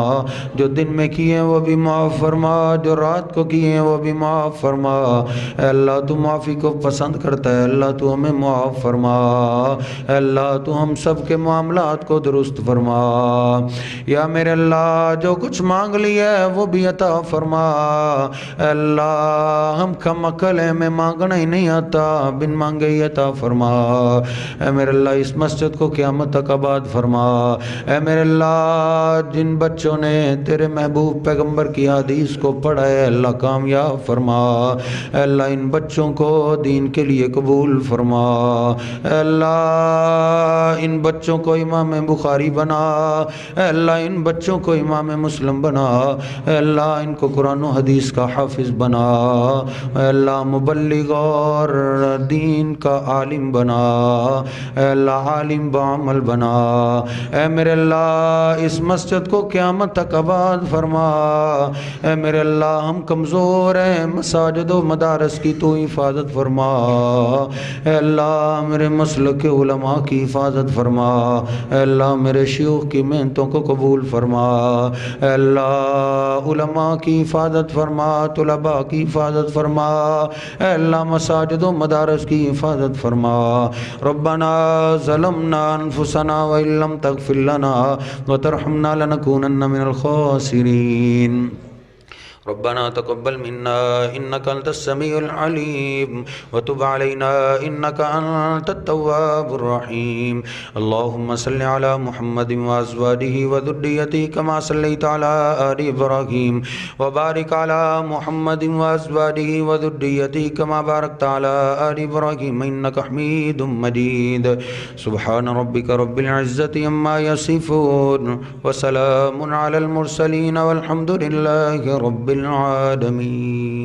جو دن میں کیے ہیں وہ بھی معاف فرما، جو رات کو کیے ہیں وہ بھی معاف فرما۔ اے اللہ تو معافی کو پسند کرتا ہے، اللہ تو ہمیں معاف فرما۔ اے اللہ تو ہم سب کے معاملات کو درست فرما، یا میرے اللہ جو کچھ مانگ لیا ہے وہ بھی عطا فرما۔ اے اللہ ہم کم عقل ہیں، ہمیں مانگنا ہی نہیں آتا، بن مانگے ہی عطا فرما۔ اے میرے اللہ اس مسجد کو قیامت تک آباد فرما۔ اے میرے اللہ جن بچوں نے تیرے محبوب پیغمبر کی حدیث کو پڑھا ہے اللہ کامیاب فرما۔ اے اللہ ان بچوں کو دین کے لیے قبول فرما۔ اے اللہ ان بچوں کو امام بخاری بنا، اے اللہ ان بچوں کو امام مسلم بنا، اے اللہ ان کو قرآن و حدیث کا حافظ بنا، اے اللہ مبلغ اور دین کا عالم بنا، اے اللہ عالم بعمل بنا۔ اے میرے اللہ اس مسجد کو قیامت تک آباد فرما۔ اے میرے اللہ ہم کمزور ہیں، مساجد و مدارس کی تو حفاظت فرما۔ اے اللہ میرے مسلک کے علماء کی حفاظت فرما، اے اللہ میرے شیوخ کی محنتوں کو قبول فرما، اے اللہ علماء کی حفاظت فرما، طلباء کی حفاظت فرما، اے اللہ مساجد و مدارس کی حفاظت فرما۔ ربنا ظلمنا انفسنا وإن لم تغفر لنا وترحمنا لنكونن من الخاسرين۔ ربنا تقبل منا إنك أنت السميع العليم وتب علينا إنك أنت التواب الرحيم۔ اللهم صل على محمد وأزواجه وذريته كما صليت على آل إبراهيم وبارك على محمد وأزواجه وذريته كما باركت على آل إبراهيم إنك حميد مجيد۔ سبحان ربك رب العزة عما يصفون وسلام على المرسلين والحمد لله رب العالمين۔